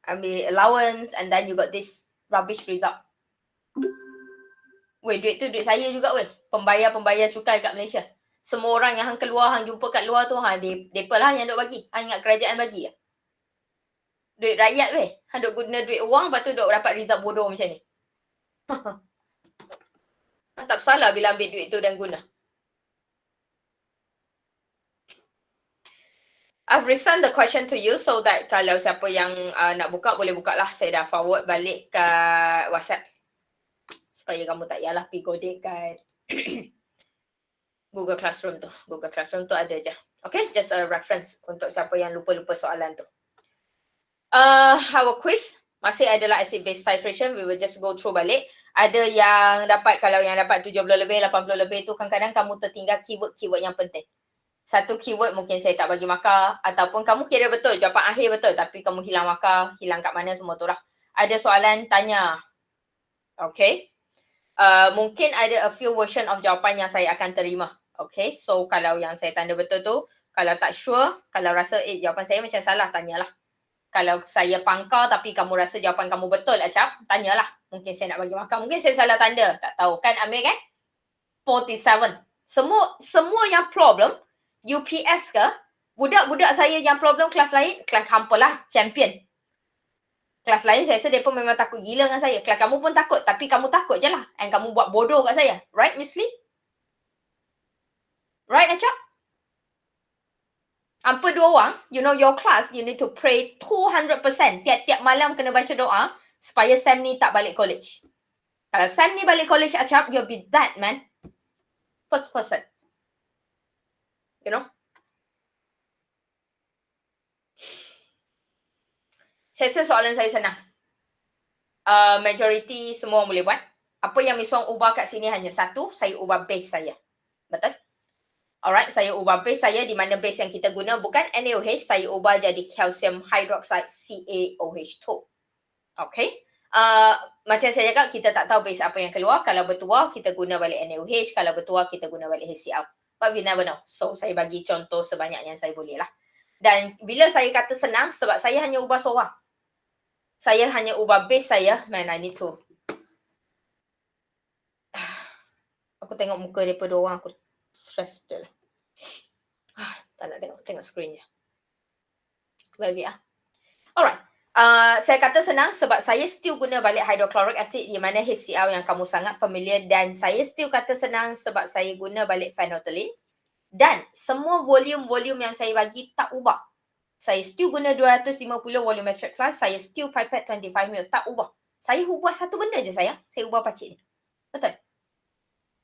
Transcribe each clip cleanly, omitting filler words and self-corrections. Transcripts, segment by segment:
ambil allowance, and then you got this rubbish result. Weh, duit tu duit saya juga weh. Pembayar cukai kat Malaysia. Semua orang yang hang keluar, hang jumpa kat luar tu, depa lah yang duk bagi. Hang ingat kerajaan bagi ya? Duit rakyat weh. Hang duk guna duit wang, lepas tu duk dapat result bodoh macam ni. Hang tak salah bila ambil duit tu dan guna. I've resend the question to you so that kalau siapa yang nak buka, boleh buka lah. Saya dah forward balik kat WhatsApp. Supaya kamu tak payahlah pergi godek kat Google Classroom tu. Google Classroom tu ada je. Okay, just a reference untuk siapa yang lupa-lupa soalan tu. Our quiz masih adalah acid-base titration. We will just go through balik. Ada yang dapat, kalau yang dapat 70 lebih, 80 lebih tu kadang-kadang kamu tertinggal keyword-keyword yang penting. Satu keyword mungkin saya tak bagi markah, ataupun kamu kira betul, jawapan akhir betul, tapi kamu hilang markah, hilang kat mana semua tu lah. Ada soalan tanya. Okay. Mungkin ada a few version of jawapan yang saya akan terima. Okay. So kalau yang saya tanda betul tu, kalau tak sure, kalau rasa jawapan saya macam salah, tanyalah. Kalau saya pangkal tapi kamu rasa jawapan kamu betul, Acap, tanyalah. Mungkin saya nak bagi markah, mungkin saya salah tanda. Tak tahu kan, Amir kan? 47. Semua yang problem, UPS ke, budak-budak saya yang problem kelas lain, kelas hampa lah, champion. Kelas lain saya rasa mereka memang takut gila dengan saya. Kelas kamu pun takut, tapi kamu takut je lah. And kamu buat bodoh kat saya. Right, Miss Lee? Right, Acap? Hampa dua orang, you know your class, you need to pray 200%. Tiap-tiap malam kena baca doa, supaya Sam ni tak balik college. Kalau Sam ni balik college, Acap, you'll be that, man. First person. You know? Saya rasa soalan saya senang. Majority semua boleh buat. Apa yang Miss Wong ubah kat sini hanya satu, saya ubah base saya. Betul? Alright, saya ubah base saya, di mana base yang kita guna bukan NaOH, saya ubah jadi calcium hydroxide CaOH2. Okay? Macam saya cakap, kita tak tahu base apa yang keluar. Kalau bertuah, kita guna balik NaOH. Kalau bertuah, kita guna balik HCl. But we never know. So, saya bagi contoh sebanyak yang saya boleh lah. Dan bila saya kata senang, sebab saya hanya ubah seorang. Saya hanya ubah base saya. Man, I need to. Aku tengok muka mereka dua orang, aku stress betul lah. Tak nak tengok screen je. Baik lah. Alright. Saya kata senang sebab saya still guna balik hydrochloric acid, di mana HCl yang kamu sangat familiar, dan saya still kata senang sebab saya guna balik phenolphthalein, dan semua volume yang saya bagi tak ubah. Saya still guna 250 volumetric flask, saya still pipette 25ml, tak ubah. Saya ubah satu benda je saya ubah pacik ni. Betul?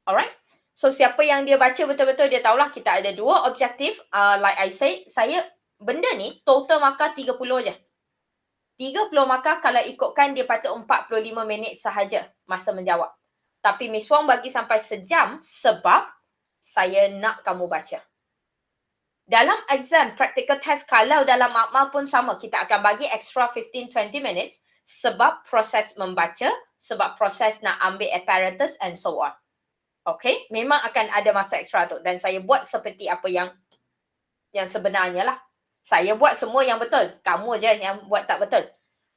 Alright. So siapa yang dia baca betul-betul, dia tahulah kita ada dua objektif. Like I said, saya benda ni total markah 30 je. 30 markah kalau ikutkan dia patut 45 minit sahaja masa menjawab. Tapi Miss Wong bagi sampai sejam sebab saya nak kamu baca. Dalam exam, practical test, kalau dalam makmal pun sama, kita akan bagi extra 15-20 minutes sebab proses membaca, sebab proses nak ambil apparatus and so on. Okay, memang akan ada masa extra tu, dan saya buat seperti apa yang sebenarnya lah. Saya buat semua yang betul. Kamu je yang buat tak betul.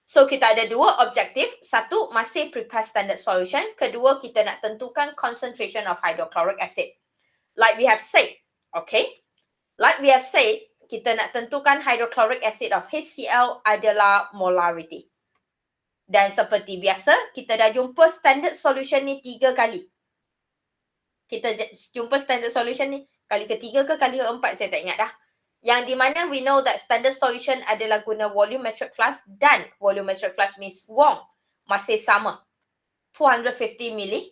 So, kita ada dua objektif. Satu, masih prepare standard solution. Kedua, kita nak tentukan concentration of hydrochloric acid. Like we have said, okay? Like we have said, kita nak tentukan hydrochloric acid of HCl adalah molarity. Dan seperti biasa, kita dah jumpa standard solution ni 3 kali. Kita jumpa standard solution ni kali ketiga ke kali keempat, saya tak ingat dah. Yang di mana we know that standard solution adalah guna volumetric flask, dan volumetric flask Miss Wong masih sama. 250 ml.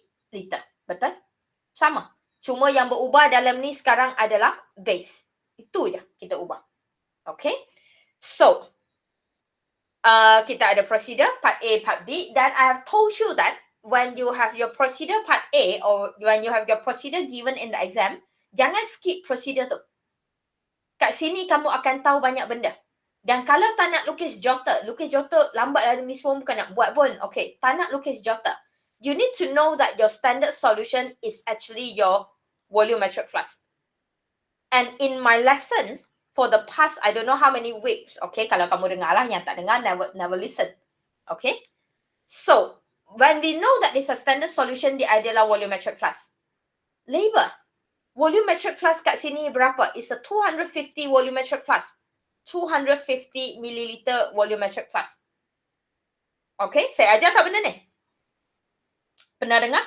Betul? Sama. Cuma yang berubah dalam ni sekarang adalah base. Itu je kita ubah. Okay? So, kita ada procedure part A, part B, dan I have told you that when you have your procedure part A, or when you have your procedure given in the exam, jangan skip procedure tu. Kat sini kamu akan tahu banyak benda. Dan kalau tak nak lukis jotter lambat lah Miss Wong bukan nak buat pun. Okay, tak nak lukis jotter. You need to know that your standard solution is actually your volumetric flask. And in my lesson, for the past I don't know how many weeks. Okay, kalau kamu dengar lah, yang tak dengar never listen. Okay, so when we know that it's a standard solution, dia adalah volumetric flux. Labor, volumetric flux kat sini berapa? It's a 250 volumetric flux. 250 milliliter volumetric flux. Okay, saya ajar tak benda ni? Pernah dengar?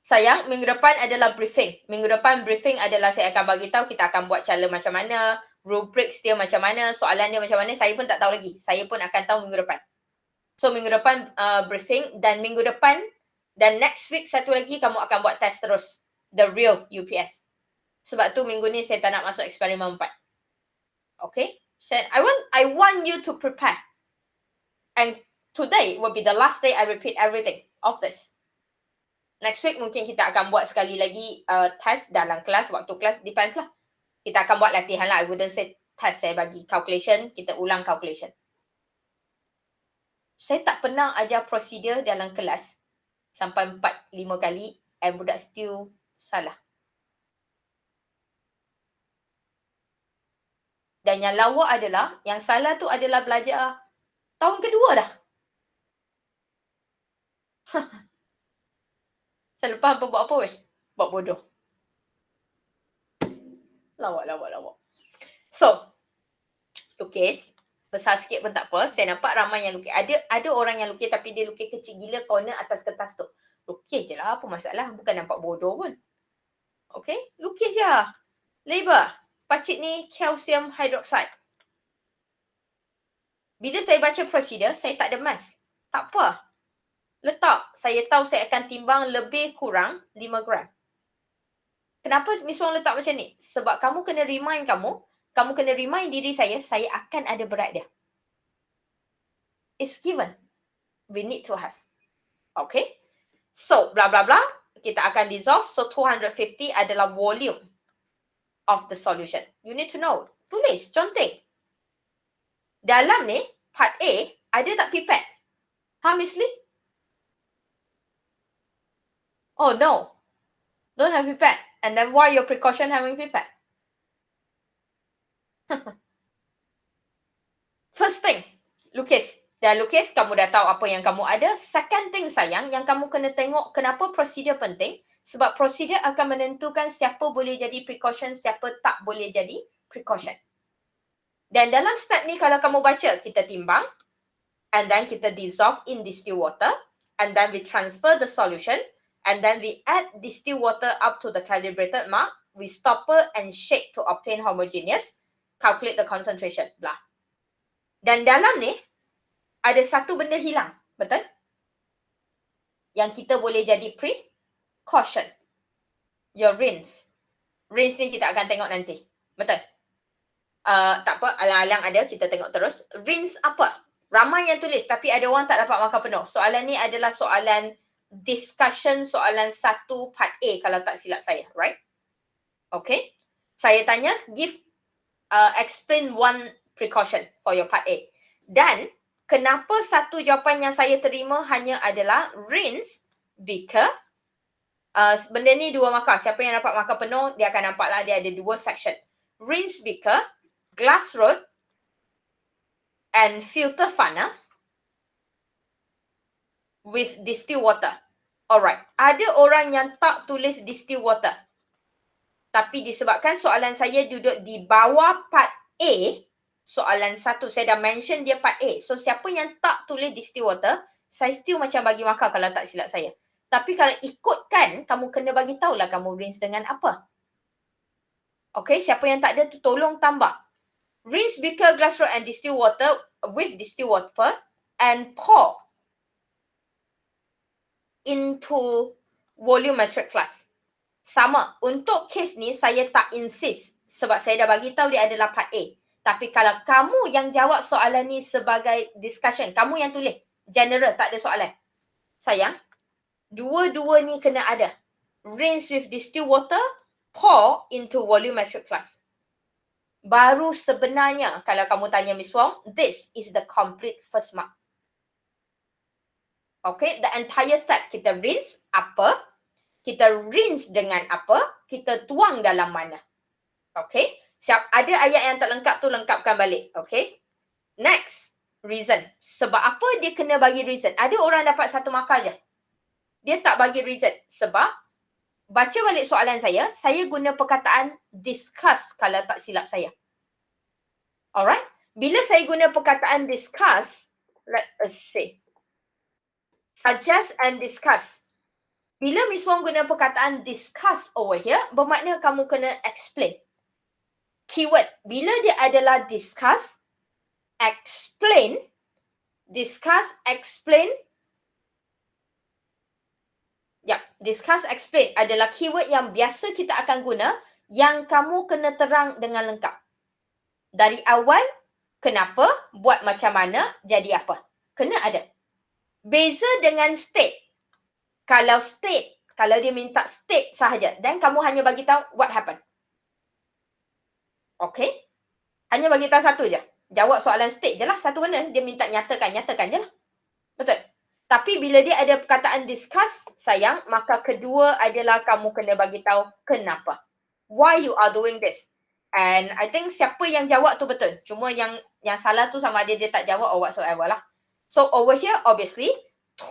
Sayang, minggu depan adalah briefing. Minggu depan briefing adalah saya akan bagi tahu kita akan buat cara macam mana, rubrics dia macam mana, soalan dia macam mana, saya pun tak tahu lagi. Saya pun akan tahu minggu depan. So minggu depan briefing, dan minggu depan dan next week satu lagi kamu akan buat test terus. The real UPS. Sebab tu minggu ni saya tak nak masuk eksperimen 4. Okay? So, I want you to prepare. And today will be the last day I repeat everything of this. Next week mungkin kita akan buat sekali lagi test dalam kelas, waktu kelas, depends lah. Kita akan buat latihan lah. I wouldn't say test, saya bagi calculation, kita ulang calculation. Saya tak pernah ajar prosedur dalam kelas sampai 4-5 kali and budak still salah. Dan yang lawa adalah, yang salah tu adalah belajar tahun kedua dah. Saya lupa apa buat apa weh? Buat bodoh. Lawak. So, lukis. Besar sikit pun tak apa. Saya nampak ramai yang lukis. Ada orang yang lukis tapi dia lukis kecil gila corner atas kertas tu. Lukis je lah. Apa masalah? Bukan nampak bodoh pun. Okay? Lukis je. Label. Pacit ni calcium hydroxide. Bila saya baca prosedur, saya tak ada mas. Tak apa. Letak. Saya tahu saya akan timbang lebih kurang 5 gram. Kenapa Miss Wong letak macam ni? Sebab kamu kena remind diri saya akan ada berat dia. It's given. We need to have. Okay? So, blah, blah, blah. Kita akan dissolve. So, 250 adalah volume of the solution. You need to know. Tulis, contek. Dalam ni, part A, ada tak pipet? Ha, Miss Lee? Oh, no. Don't have pipet. And then why your precaution having pipet? First thing, lukis. Dah lukis, kamu dah tahu apa yang kamu ada. Second thing sayang, yang kamu kena tengok kenapa prosedur penting. Sebab prosedur akan menentukan siapa boleh jadi precaution, siapa tak boleh jadi precaution. Dan dalam step ni kalau kamu baca, kita timbang. And then kita dissolve in distilled water. And then we transfer the solution. And then we add distilled water up to the calibrated mark. We stopper and shake to obtain homogeneous. Calculate the concentration. Blah. Dan dalam ni, ada satu benda hilang. Betul? Yang kita boleh jadi precaution. Your rinse. Rinse ni kita akan tengok nanti. Betul? Tak apa, alang-alang ada, kita tengok terus. Rinse apa? Ramai yang tulis, tapi ada orang tak dapat markah penuh. Soalan ni adalah soalan discussion, soalan 1 part A kalau tak silap saya, right? Okay. Saya tanya, explain one precaution for your part A. Dan, kenapa satu jawapan yang saya terima hanya adalah rinse beaker. Benda ni 2 markah. Siapa yang dapat markah penuh, dia akan nampak lah dia ada 2 section. Rinse beaker, glass rod, and filter funnel with distilled water. Alright. Ada orang yang tak tulis distilled water. Tapi disebabkan soalan saya duduk di bawah part A, soalan 1, saya dah mention dia part A. So, siapa yang tak tulis distilled water, saya still macam bagi markah kalau tak silap saya. Tapi kalau ikutkan, kamu kena bagi tahulah kamu rinse dengan apa. Okay, siapa yang tak ada tu tolong tambah. Rinse beaker, glass rod and distilled water with distilled water and pour into volumetric flux. Sama, untuk case ni saya tak insist sebab saya dah bagi tahu dia adalah part A. Tapi kalau kamu yang jawab soalan ni sebagai discussion, kamu yang tulis general, tak ada soalan. Sayang, dua-dua ni kena ada. Rinse with distilled water, pour into volumetric flux. Baru sebenarnya kalau kamu tanya Miss Wong, this is the complete first mark. Okay, the entire step kita rinse apa, kita rinse dengan apa, kita tuang dalam mana. Okay, Ada ayat yang tak lengkap tu lengkapkan balik. Okay. Next, reason. Sebab apa dia kena bagi reason? Ada orang dapat 1 markah je. Dia tak bagi reason. Sebab, baca balik soalan saya guna perkataan discuss kalau tak silap saya. Alright? Bila saya guna perkataan discuss, let us say, suggest and discuss. Bila Miss Wong guna perkataan discuss over here, bermakna kamu kena explain. Keyword, bila dia adalah discuss, explain, discuss, explain. Discuss, explain adalah keyword yang biasa kita akan guna yang kamu kena terang dengan lengkap. Dari awal, kenapa, buat macam mana, jadi apa. Kena ada. Beza dengan state. Kalau state, kalau dia minta state sahaja, dan kamu hanya bagi tahu what happened. Okay? Hanya bagi tahu satu je. Jawab soalan state je lah. Satu benda. Dia minta nyatakan je lah. Betul? Tapi bila dia ada perkataan discuss, sayang, maka kedua adalah kamu kena bagi tahu kenapa. Why you are doing this. And I think siapa yang jawab tu betul. Cuma yang salah tu sama dia tak jawab or whatsoever lah. So over here, obviously,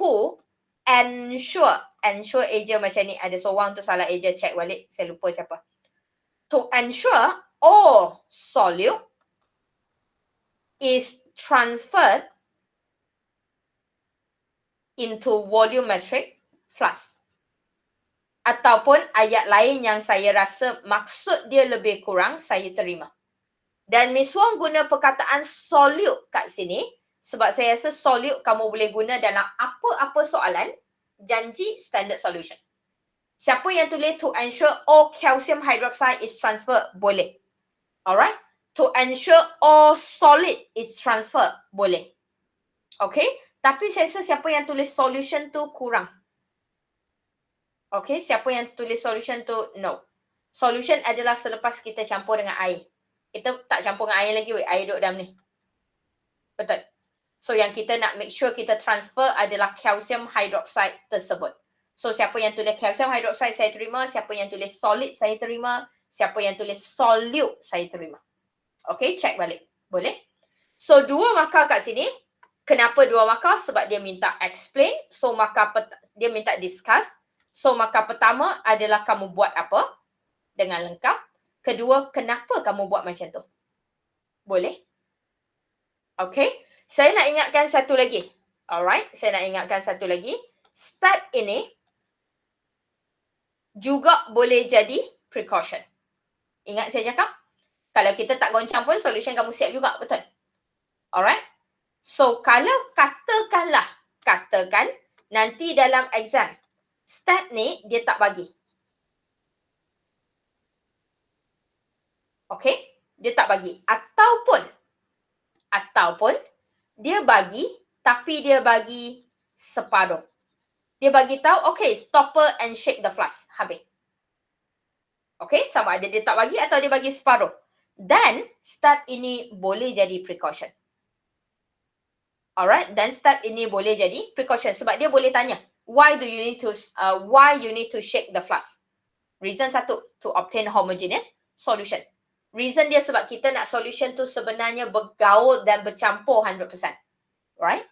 to ensure. Ensure eja macam ni. Ada seorang tu salah eja, check balik. Saya lupa siapa. To ensure all solute is transferred into volumetric flux. Ataupun ayat lain yang saya rasa maksud dia lebih kurang saya terima. Dan Miss Wong guna perkataan solute kat sini sebab saya rasa solute kamu boleh guna dalam apa-apa soalan janji standard solution. Siapa yang tulis to ensure all calcium hydroxide is transferred, boleh. Alright? To ensure all solid is transferred, boleh. Okay? Tapi saya rasa siapa yang tulis solution tu kurang. Okay, siapa yang tulis solution tu, no. Solution adalah selepas kita campur dengan air. Kita tak campur dengan air lagi, air duduk dalam ni. Betul. So yang kita nak make sure kita transfer adalah calcium hydroxide tersebut. So siapa yang tulis calcium hydroxide saya terima, siapa yang tulis solid saya terima, siapa yang tulis solute saya terima. Okay, check balik. Boleh? So 2 markah kat sini. Kenapa 2 markah? Sebab dia minta explain. So markah dia minta discuss. So markah pertama adalah kamu buat apa dengan lengkap. Kedua, kenapa kamu buat macam tu. Boleh? Okay. Saya nak ingatkan satu lagi. Alright. Saya nak ingatkan satu lagi. Step ini juga boleh jadi precaution. Ingat saya cakap? Kalau kita tak goncang pun, solution kamu siap juga. Betul? Alright. So, kalau katakan nanti dalam exam, step ni dia tak bagi. Okay? Dia tak bagi. Ataupun dia bagi, tapi dia bagi separuh. Dia bagi tahu, okay, stopper and shake the flask. Habis. Okay? Sama ada dia tak bagi atau dia bagi separuh. Dan step ini boleh jadi precaution. Alright, dan step ini boleh jadi precaution sebab dia boleh tanya, why you need to shake the flask? Reason satu, to obtain homogeneous solution. Reason dia sebab kita nak solution tu sebenarnya bergaul dan bercampur 100%. Right?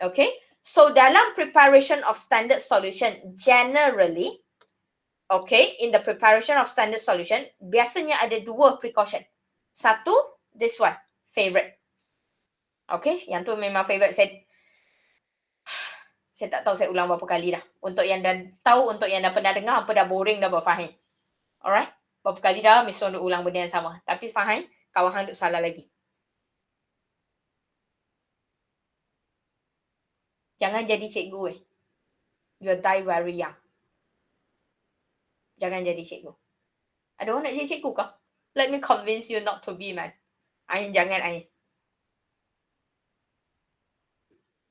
Okay. So dalam preparation of standard solution generally, okay, in the preparation of standard solution, biasanya ada 2 precaution. Satu, this one, favorite. Okay, yang tu memang favourite saya. Saya tak tahu saya ulang berapa kali dah. Untuk yang dah tahu, untuk yang dah pernah dengar, apa dah boring dah berfaham. Alright, berapa kali dah Miss Wong ulang benda yang sama. Tapi faham, kawan hang duk salah lagi. Jangan jadi cikgu You'll die very young. Jangan jadi cikgu. Ada orang nak jadi cikgu kah? Let me convince you not to be, man. Ain, jangan Ain.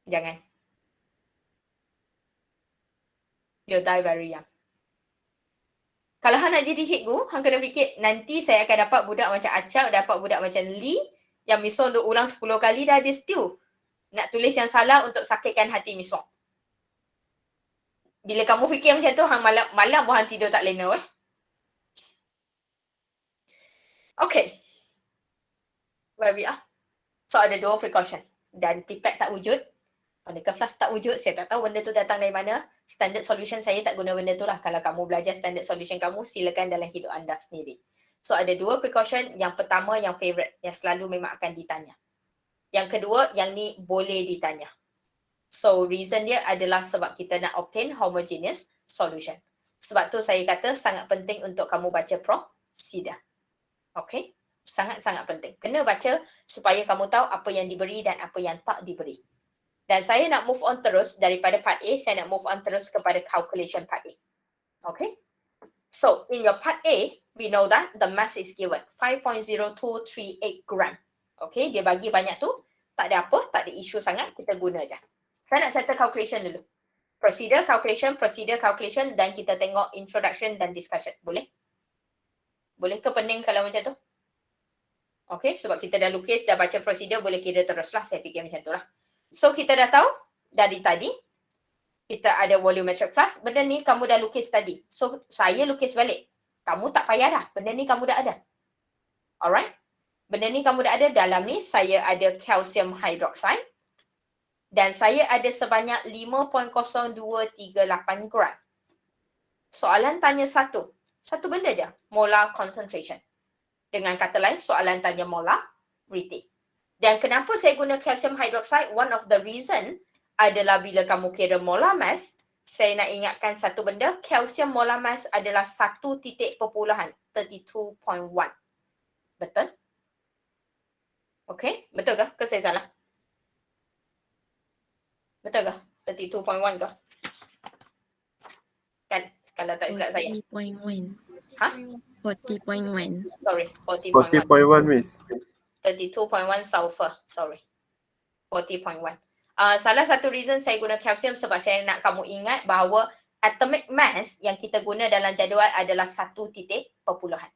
Jangan. You'll die very young. Kalau hang nak jadi cikgu, hang kena fikir, nanti saya akan dapat budak macam Acap, dapat budak macam Lee, yang Miss Wong duk ulang 10 kali dah dia still nak tulis yang salah untuk sakitkan hati Miss Wong. Bila kamu fikir macam tu, hang malam pun hang tidur tak lena Okay. Where we are. So ada 2 precaution. Dan pipet tak wujud. Manakah flask tak wujud, saya tak tahu benda tu datang dari mana. Standard solution saya tak guna benda tu lah. Kalau kamu belajar standard solution kamu, silakan dalam hidup anda sendiri. So ada 2 precaution. Yang pertama yang favourite, yang selalu memang akan ditanya. Yang kedua, yang ni boleh ditanya. So reason dia adalah sebab kita nak obtain homogeneous solution. Sebab tu saya kata sangat penting untuk kamu baca procedure. Okay? Sangat-sangat penting. Kena baca supaya kamu tahu apa yang diberi dan apa yang tak diberi. Dan saya nak move on terus daripada part A, saya nak move on terus kepada calculation part A. Okay? So, in your part A, we know that the mass is given 5.0238 gram. Okay, dia bagi banyak tu, tak ada apa, tak ada isu sangat, kita guna je. Saya nak settle calculation dulu. Procedure, calculation dan kita tengok introduction dan discussion. Boleh? Boleh ke pening kalau macam tu? Okay, sebab kita dah lukis, dah baca procedure, boleh kira teruslah. Saya fikir macam tu lah. So, kita dah tahu dari tadi, kita ada volumetric flux. Benda ni kamu dah lukis tadi. So, saya lukis balik. Kamu tak payah dah. Benda ni kamu dah ada. Alright? Benda ni kamu dah ada. Dalam ni, saya ada calcium hydroxide. Dan saya ada sebanyak 5.0238 gram. Soalan tanya satu. Satu benda je. Molar concentration. Dengan kata lain, soalan tanya molarity. Dan kenapa saya guna calcium hydroxide? One of the reason adalah bila kamu kira molar mass, saya nak ingatkan satu benda, calcium molar mass adalah 1.32.1. Betul? Okay, betul ke? Ke saya salah? Betul ke? 32.1 ke? Kan? Kalau tak silap saya. 40.1. Ha? 40.1. Sorry, 40.1. 40.1 miss. 32.1 sulfur. Sorry. 40.1. Salah satu reason saya guna calcium sebab saya nak kamu ingat bahawa atomic mass yang kita guna dalam jadual adalah 1 titik perpuluhan.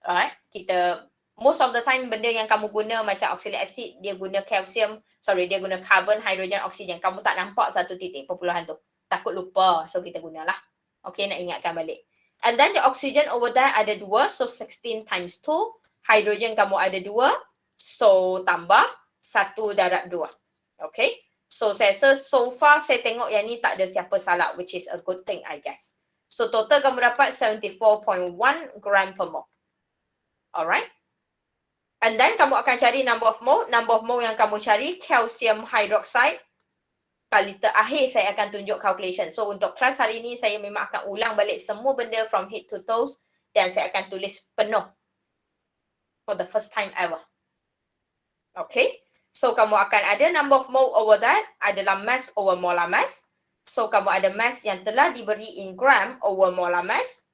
Alright. Kita, most of the time benda yang kamu guna macam oxalic acid, dia guna calcium, dia guna carbon, hydrogen, oksigen. Kamu tak nampak 1 titik perpuluhan tu. Takut lupa. So kita gunalah. Okay, nak ingatkan balik. And then the oxygen over there ada 2. So 16 times 2. Hydrogen kamu ada 2. So tambah 1/2. Okay. So saya rasa so far saya tengok yang ni tak ada siapa salah, which is a good thing I guess. So total kamu dapat 74.1 gram per mole. Alright. And then kamu akan cari number of mole. Number of mole yang kamu cari calcium hydroxide. Kali terakhir saya akan tunjuk calculation. So untuk kelas hari ini saya memang akan ulang balik semua benda from head to toes dan saya akan tulis penuh for the first time ever. Okay. So kamu akan ada number of mole over that adalah mass over molar mass. So kamu ada mass yang telah diberi in gram over molar mass.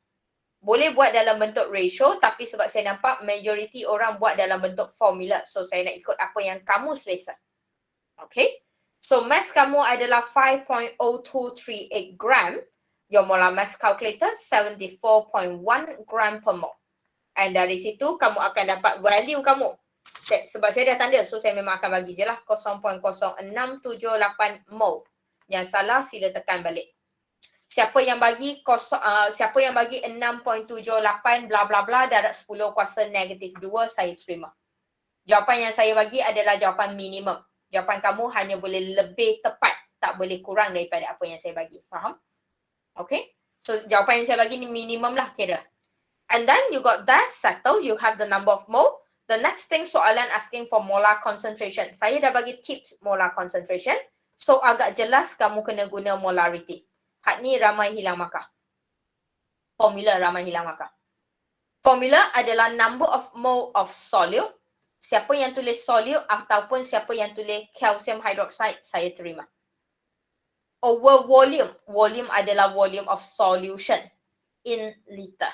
Boleh buat dalam bentuk ratio tapi sebab saya nampak majority orang buat dalam bentuk formula. So saya nak ikut apa yang kamu selesa. Okay. So mass kamu adalah 5.0238 gram. Your molar mass calculator 74.1 gram per mole. And dari situ kamu akan dapat value kamu. Sebab saya dah tanda, so saya memang akan bagi je lah 0.0678 mole. Yang salah sila tekan balik. Siapa yang bagi 6.78 bla bla bla darab 10 kuasa negatif 2 saya terima. Jawapan yang saya bagi adalah jawapan minimum. Jawapan kamu hanya boleh lebih tepat, tak boleh kurang daripada apa yang saya bagi. Faham? Okay? So jawapan yang saya bagi ni minimum lah kira. And then you got that settled, you have the number of mole. The next thing soalan asking for molar concentration. Saya dah bagi tips molar concentration. So agak jelas kamu kena guna molarity. Hak ni ramai hilang markah. Formula ramai hilang markah. Formula adalah number of mole of solute. Siapa yang tulis solute ataupun siapa yang tulis calcium hydroxide, saya terima. Over volume. Volume adalah volume of solution in liter.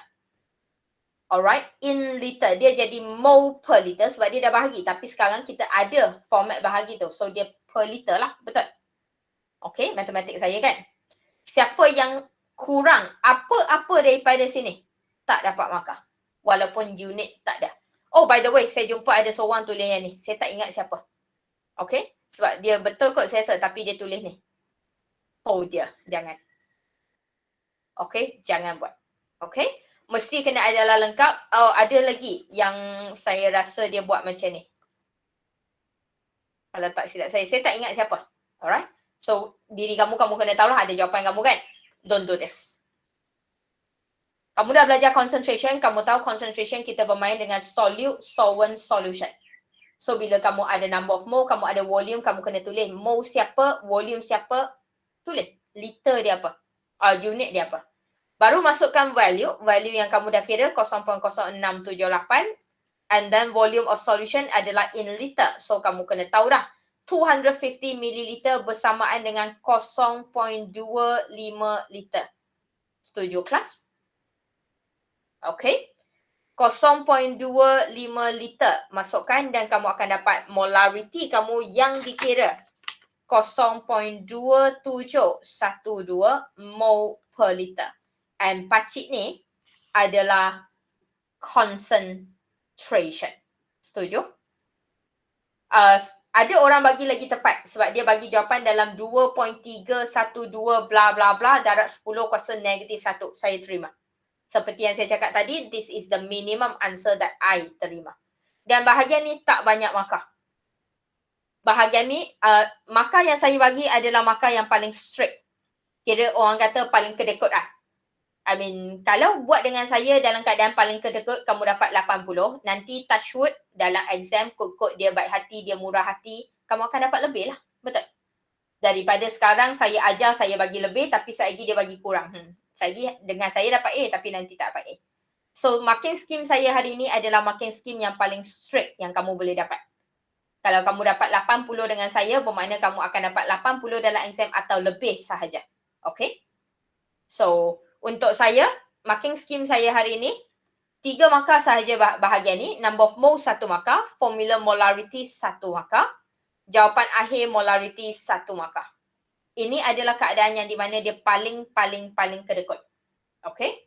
Alright, in liter. Dia jadi mole per liter sebab dia dah bahagi. Tapi sekarang kita ada format bahagi tu. So dia per liter lah. Betul? Okay, matematik saya kan? Siapa yang kurang apa-apa daripada sini, tak dapat markah. Walaupun unit tak ada. Oh, by the way, saya jumpa ada seorang tulis yang ni. Saya tak ingat siapa. Okay? Sebab dia betul kot saya rasa. Tapi dia tulis ni. Oh dia, jangan. Okay, jangan buat. Okay? Mesti kena adalah lengkap. Oh, ada lagi yang saya rasa dia buat macam ni. Kalau tak silap saya tak ingat siapa. Alright. So, diri kamu kena tahulah ada jawapan kamu kan. Don't do this. Kamu dah belajar concentration, kamu tahu concentration kita bermain dengan solute, solvent, solution. So, bila kamu ada number of mole, kamu ada volume, kamu kena tulis mole siapa, volume siapa, tulis. Liter dia apa. Unit dia apa. Baru masukkan value yang kamu dah kira 0.0678 and then volume of solution adalah in liter. So, kamu kena tahu dah. 250 ml bersamaan dengan 0.25 liter. Setuju kelas? Okay. 0.25 liter masukkan dan kamu akan dapat molarity kamu yang dikira 0.2712 mol per liter. And pacik ni adalah concentration. Setuju? Ada orang bagi lagi tepat sebab dia bagi jawapan dalam 2.312 bla bla bla darab 10 kuasa negatif 1. Saya terima. Seperti yang saya cakap tadi, this is the minimum answer that I terima. Dan bahagian ni tak banyak markah. Bahagian ni, markah yang saya bagi adalah markah yang paling strict. Kira orang kata paling kedekut lah. I mean, kalau buat dengan saya dalam keadaan paling kedekut, kamu dapat 80. Nanti touch wood dalam exam, kod-kod dia baik hati, dia murah hati, kamu akan dapat lebih lah. Betul? Daripada sekarang saya ajar, saya bagi lebih, tapi saya lagi dia bagi kurang. Dengan saya dapat A, tapi nanti tak dapat A. So, marking scheme saya hari ini adalah marking scheme yang paling strict yang kamu boleh dapat. Kalau kamu dapat 80 dengan saya, bermakna kamu akan dapat 80 dalam exam atau lebih sahaja. Okay? So, untuk saya, marking scheme saya hari ini, 3 markah sahaja bahagian ni. Number of mole 1 markah, formula molarity 1 markah, jawapan akhir molarity 1 markah. Ini adalah keadaan yang di mana dia paling kedekut. Okay?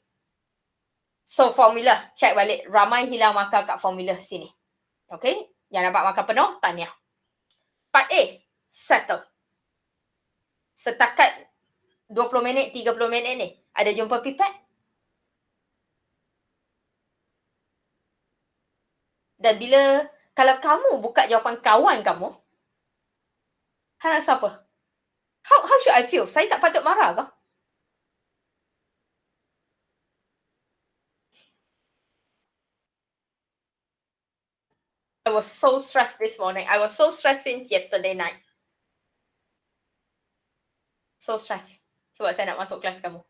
So, formula, check balik. Ramai hilang markah kat formula sini. Okay? Yang dapat markah penuh, tahniah. Part A, settle. Setakat 20 minit, 30 minit ni, ada jumpa pipet? Dan kalau kamu buka jawapan kawan kamu, hang rasa apa? How should I feel? Saya tak patut marah ke? I was so stressed this morning. I was so stressed since yesterday night. So stressed. Sebab saya nak masuk kelas kamu.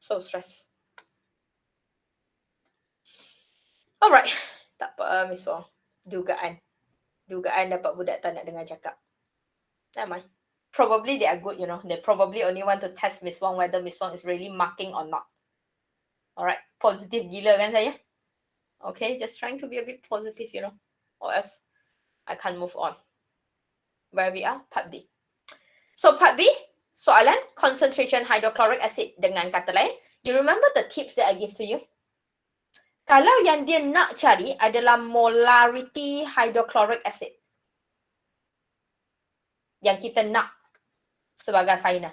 So stressed. Alright. Tak apa, Miss Wong. Dugaan dapat budak tak nak dengar cakap. Never mind. Probably they are good, you know. They probably only want to test Miss Wong whether Miss Wong is really marking or not. Alright. Positif gila kan saya? Okay, just trying to be a bit positive, you know. Or else I can't move on. Where we are? Part B. So part B, soalan concentration hydrochloric acid dengan kata lain. You remember the tips that I give to you? Kalau yang dia nak cari adalah molarity hydrochloric acid. Yang kita nak sebagai final.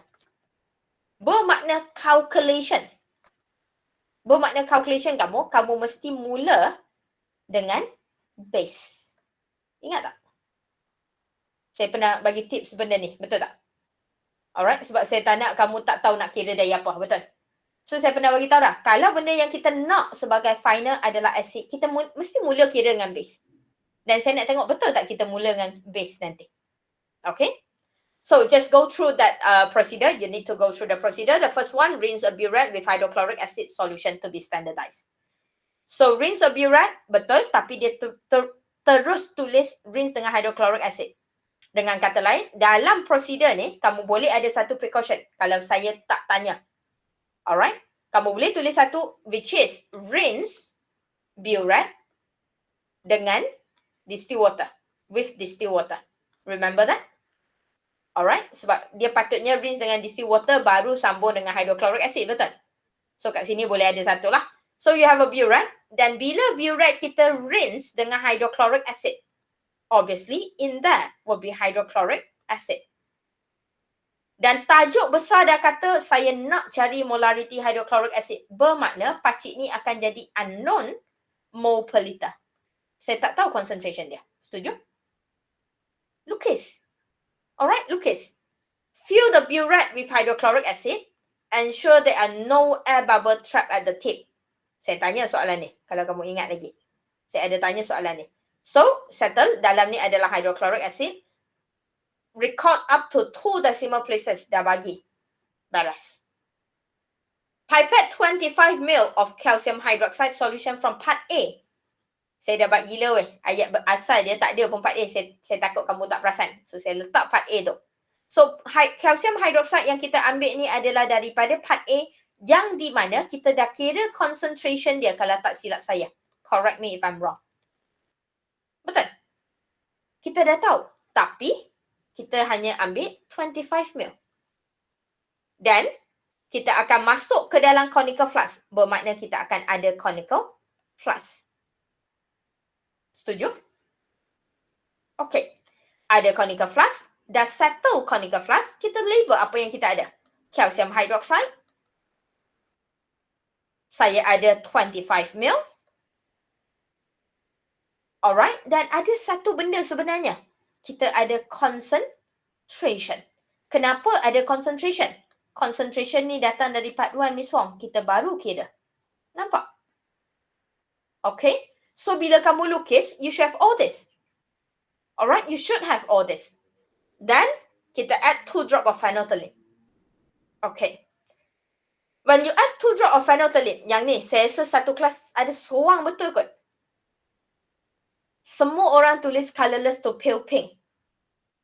Bermakna calculation. Kamu mesti mula dengan base. Ingat tak? Saya pernah bagi tips benda ni, betul tak? Alright, sebab saya tak nak kamu tak tahu nak kira dari apa, betul? So, saya pernah bagi tahu dah, kalau benda yang kita nak sebagai final adalah acid, kita mesti mula kira dengan base. Dan saya nak tengok betul tak kita mula dengan base nanti. Okay? So, just go through that procedure. You need to go through the procedure. The first one, rinse a burette with hydrochloric acid solution to be standardized. So, rinse a burette, betul, tapi dia terus tulis rinse dengan hydrochloric acid. Dengan kata lain, dalam prosedur ni, kamu boleh ada satu precaution kalau saya tak tanya. Alright? Kamu boleh tulis satu, which is rinse burette dengan distilled water. With distilled water. Remember that? Alright? Sebab dia patutnya rinse dengan distilled water baru sambung dengan hydrochloric acid, betul? So, kat sini boleh ada satu lah. So, you have a burette. Dan bila burette kita rinse dengan hydrochloric acid, obviously, in there will be hydrochloric acid. Dan tajuk besar dah kata saya nak cari molarity hydrochloric acid. Bermakna pakcik ni akan jadi unknown mole per liter. Saya tak tahu concentration dia. Setuju? Lukis. Alright, lukis. Fill the burette with hydrochloric acid. Ensure there are no air bubble trapped at the tip. Saya tanya soalan ni, kalau kamu ingat lagi. Saya ada tanya soalan ni. So, settle. Dalam ni adalah hydrochloric acid. Record up to 2 decimal places. Dah bagi. Beres. Pipette 25 ml of calcium hydroxide solution from part A. Saya dah buat gila weh. Ayat asal dia tak ada pun part A. Saya takut kamu tak perasan. So, saya letak part A tu. So, calcium hydroxide yang kita ambil ni adalah daripada part A yang di mana kita dah kira concentration dia kalau tak silap saya. Correct me if I'm wrong. Betul? Kita dah tahu. Tapi, kita hanya ambil 25 ml. Dan, kita akan masuk ke dalam conical flask. Bermakna kita akan ada conical flask. Setuju? Okey. Ada conical flask. Dah settle conical flask. Kita label apa yang kita ada. Calcium hydroxide. Saya ada 25 ml. Alright. Dan ada satu benda sebenarnya. Kita ada concentration. Kenapa ada concentration? Concentration ni datang dari part 1, Miss Wong. Kita baru kira. Nampak? Okay. So, bila kamu lukis, you should have all this. Alright, you should have all this. Then, kita add 2 drop of phenolphthalein. Okay. When you add 2 drop of phenolphthalein, yang ni, saya rasa satu kelas ada seorang betul kot. Semua orang tulis colourless to pale pink.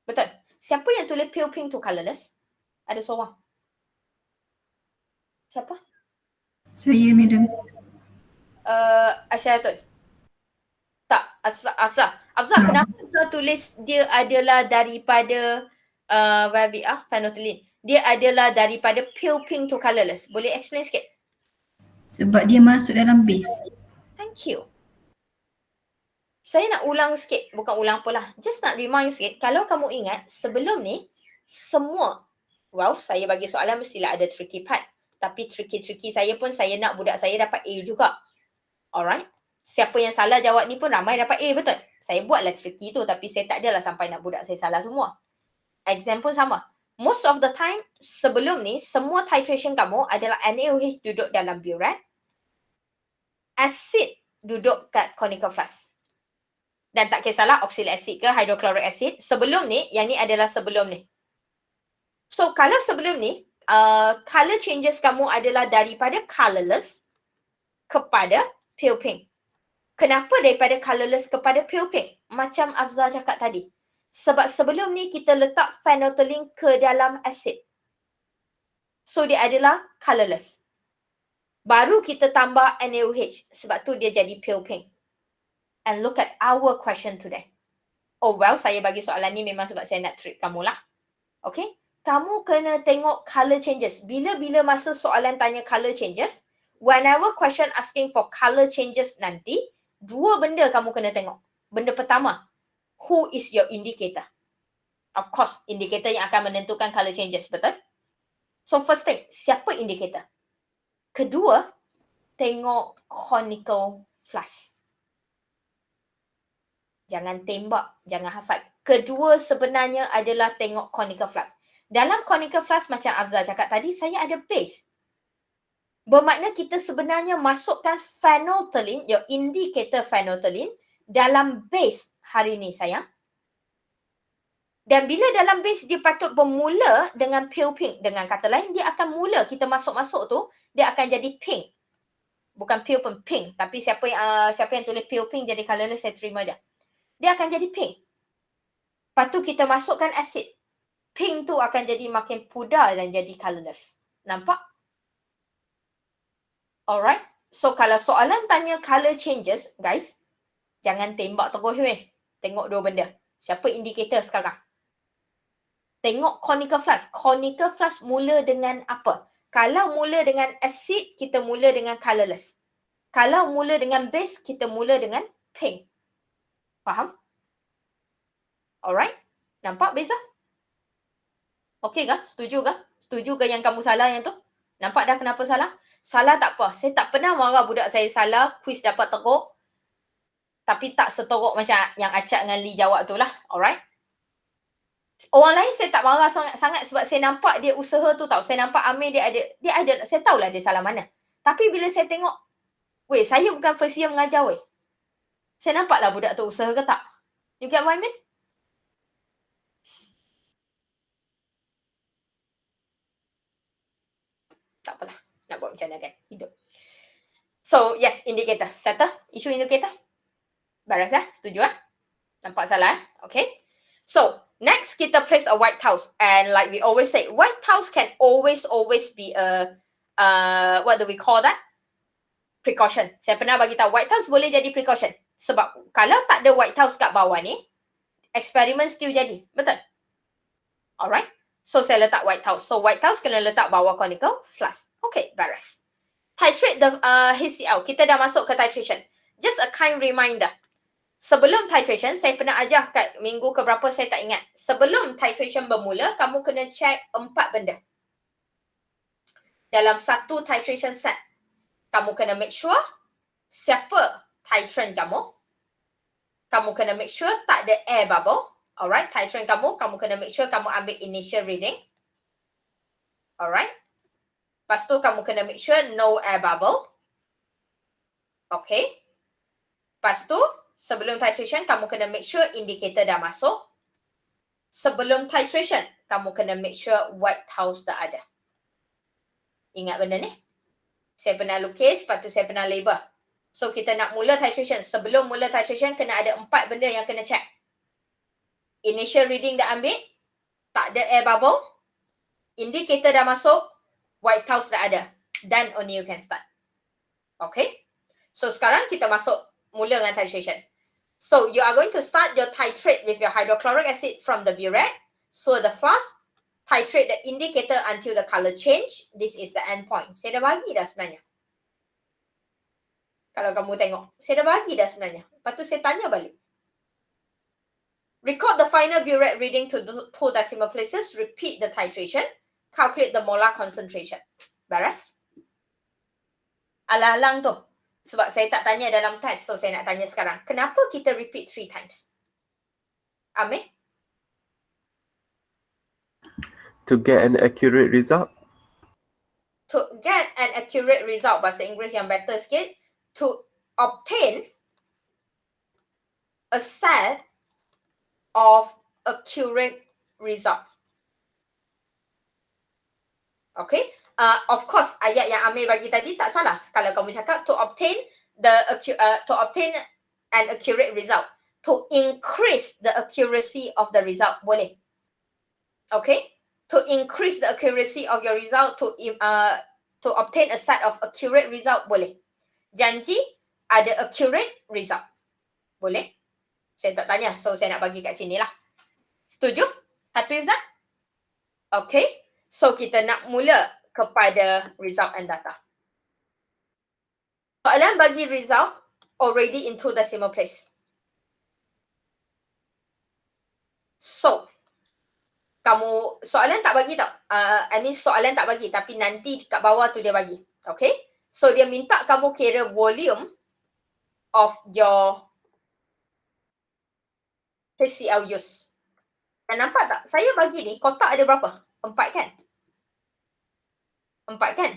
Betul? Siapa yang tulis pale pink to colourless? Ada seorang. Siapa? Saya, Madam. Asyaratul. Tak, Afzal, kenapa Afzal tulis dia adalah daripada phenolphthalein? Dia adalah daripada pale pink to colourless. Boleh explain sikit? Sebab dia masuk dalam base. Thank you. Saya nak ulang sikit, bukan ulang pula. Just nak remind sikit, kalau kamu ingat sebelum ni semua, saya bagi soalan mestilah ada tricky part. Tapi tricky saya pun saya nak budak saya dapat A juga. Alright. Siapa yang salah jawab ni pun ramai dapat A, betul? Saya buatlah tricky tu tapi saya tak adalah sampai nak budak saya salah semua. Exam pun sama. Most of the time sebelum ni semua titration kamu adalah NaOH duduk dalam burette. Acid duduk kat conical flask. Dan tak kisahlah oxalic acid ke hydrochloric acid. Sebelum ni, yang ni adalah sebelum ni. So kalau sebelum ni, color changes kamu adalah daripada colourless kepada pale pink. Kenapa daripada colourless kepada pale pink? Macam Afzal cakap tadi. Sebab sebelum ni kita letak phenolphthalein ke dalam acid. So dia adalah colourless. Baru kita tambah NaOH. Sebab tu dia jadi pale pink. And look at our question today. Oh well, saya bagi soalan ni memang sebab saya nak trick kamu lah. Okay? Kamu kena tengok colour changes. Bila-bila masa soalan tanya colour changes, whenever question asking for colour changes nanti, dua benda kamu kena tengok. Benda pertama, who is your indicator? Of course, indicator yang akan menentukan colour changes, betul? So first thing, siapa indicator? Kedua, tengok conical flask. Jangan tembak, jangan hafal. Kedua sebenarnya adalah tengok conical flask. Dalam conical flask macam Afzal cakap tadi, saya ada base. Bermakna kita sebenarnya masukkan phenolphthalein, your indicator phenolphthalein, dalam base hari ni sayang. Dan bila dalam base dia patut bermula dengan pale pink. Dengan kata lain, dia akan mula kita masuk-masuk tu, dia akan jadi pink. Bukan pale pun pink. Tapi siapa yang tulis pale pink jadi colourless, saya terima je. Dia akan jadi pink. Lepas tu kita masukkan acid. Pink tu akan jadi makin pudar dan jadi colourless. Nampak? Alright. So kalau soalan tanya colour changes, guys, jangan tembak terus weh. Tengok dua benda. Siapa indicator sekarang? Tengok conical flask. Conical flask mula dengan apa? Kalau mula dengan acid, kita mula dengan colourless. Kalau mula dengan base, kita mula dengan pink. Faham? Alright. Nampak beza? Okey ke? Setuju ke? Setuju ke yang kamu salah yang tu? Nampak dah kenapa salah? Salah tak apa. Saya tak pernah marah budak saya salah, kuis dapat teruk. Tapi tak seteruk macam yang Acak dengan Lee jawab tu lah. Alright? Orang lain saya tak marah sangat sebab saya nampak dia usaha tu tau. Saya nampak Amir dia ada, saya tahulah dia salah mana. Tapi bila saya tengok, weh, saya bukan first year mengajar weh. Saya nampaklah budak tu usaha ke tak. You get what I mean? Tak apalah. Nak buat macam mana kan? Hidup. So, yes, indicator. Settle? Isu indicator? Baras ya? Setuju lah? Nampak salah Okay. So, next kita place a white tiles. And like we always say, white tiles can always be a, what do we call that? Precaution. Saya pernah bagi tahu, white tiles boleh jadi precaution. Sebab kalau tak ada white tiles kat bawah ni, eksperimen still jadi. Betul? Alright. So, saya letak white tiles. So, white tiles kena letak bawah conical flask. Okay, baras. Titrate the HCl. Kita dah masuk ke titration. Just a kind reminder. Sebelum titration, saya pernah ajar kat minggu keberapa saya tak ingat. Sebelum titration bermula, kamu kena check 4 benda. Dalam satu titration set, kamu kena make sure siapa titrant kamu. Kamu kena make sure tak ada air bubble. Alright, titrant kamu kena make sure kamu ambil initial reading. Alright. Lepas tu kamu kena make sure no air bubble. Okay. Lepas tu, sebelum titration, kamu kena make sure indicator dah masuk. Sebelum titration, kamu kena make sure white tiles dah ada. Ingat benda ni? Saya pernah lukis, lepas tu saya pernah label. So, kita nak mula titration. Sebelum mula titration, kena ada 4 benda yang kena check. Initial reading dah ambil. Tak ada air bubble. Indicator dah masuk. White tiles dah ada. Then only you can start. Okay? So, sekarang kita masuk mula dengan titration. So, you are going to start your titrate with your hydrochloric acid from the burette. So, the flask, titrate the indicator until the color change. This is the end point. Saya dah bagi dah sebenarnya. Kalau kamu tengok. Saya dah bagi dah sebenarnya. Lepas tu saya tanya balik. Record the final burette reading to 2 decimal places. Repeat the titration. Calculate the molar concentration. Baras? Alang-alang tu. Sebab saya tak tanya dalam test, so saya nak tanya sekarang. Kenapa kita repeat 3 times? Amir? To get an accurate result. To get an accurate result, bahasa Inggeris yang better sikit, to obtain a set of accurate result. Okay? Of course, ayat yang Amir bagi tadi tak salah. Kalau kamu cakap to obtain an accurate result, to increase the accuracy of the result, boleh. Okay? To increase the accuracy of your result, to obtain a set of accurate result, boleh. Janji ada accurate result. Boleh? Saya tak tanya, so saya nak bagi kat sini lah. Setuju? Happy with that? Okay. So, kita nak mula kepada result and data. Soalan bagi result already in 2 decimal place. So, kamu, soalan tak bagi tau. Soalan tak bagi, tapi nanti kat bawah tu dia bagi. Okay? So, dia minta kamu kira volume of your HCl use. Dan nampak tak? Saya bagi ni, kotak ada berapa? 4 kan? 4 kan?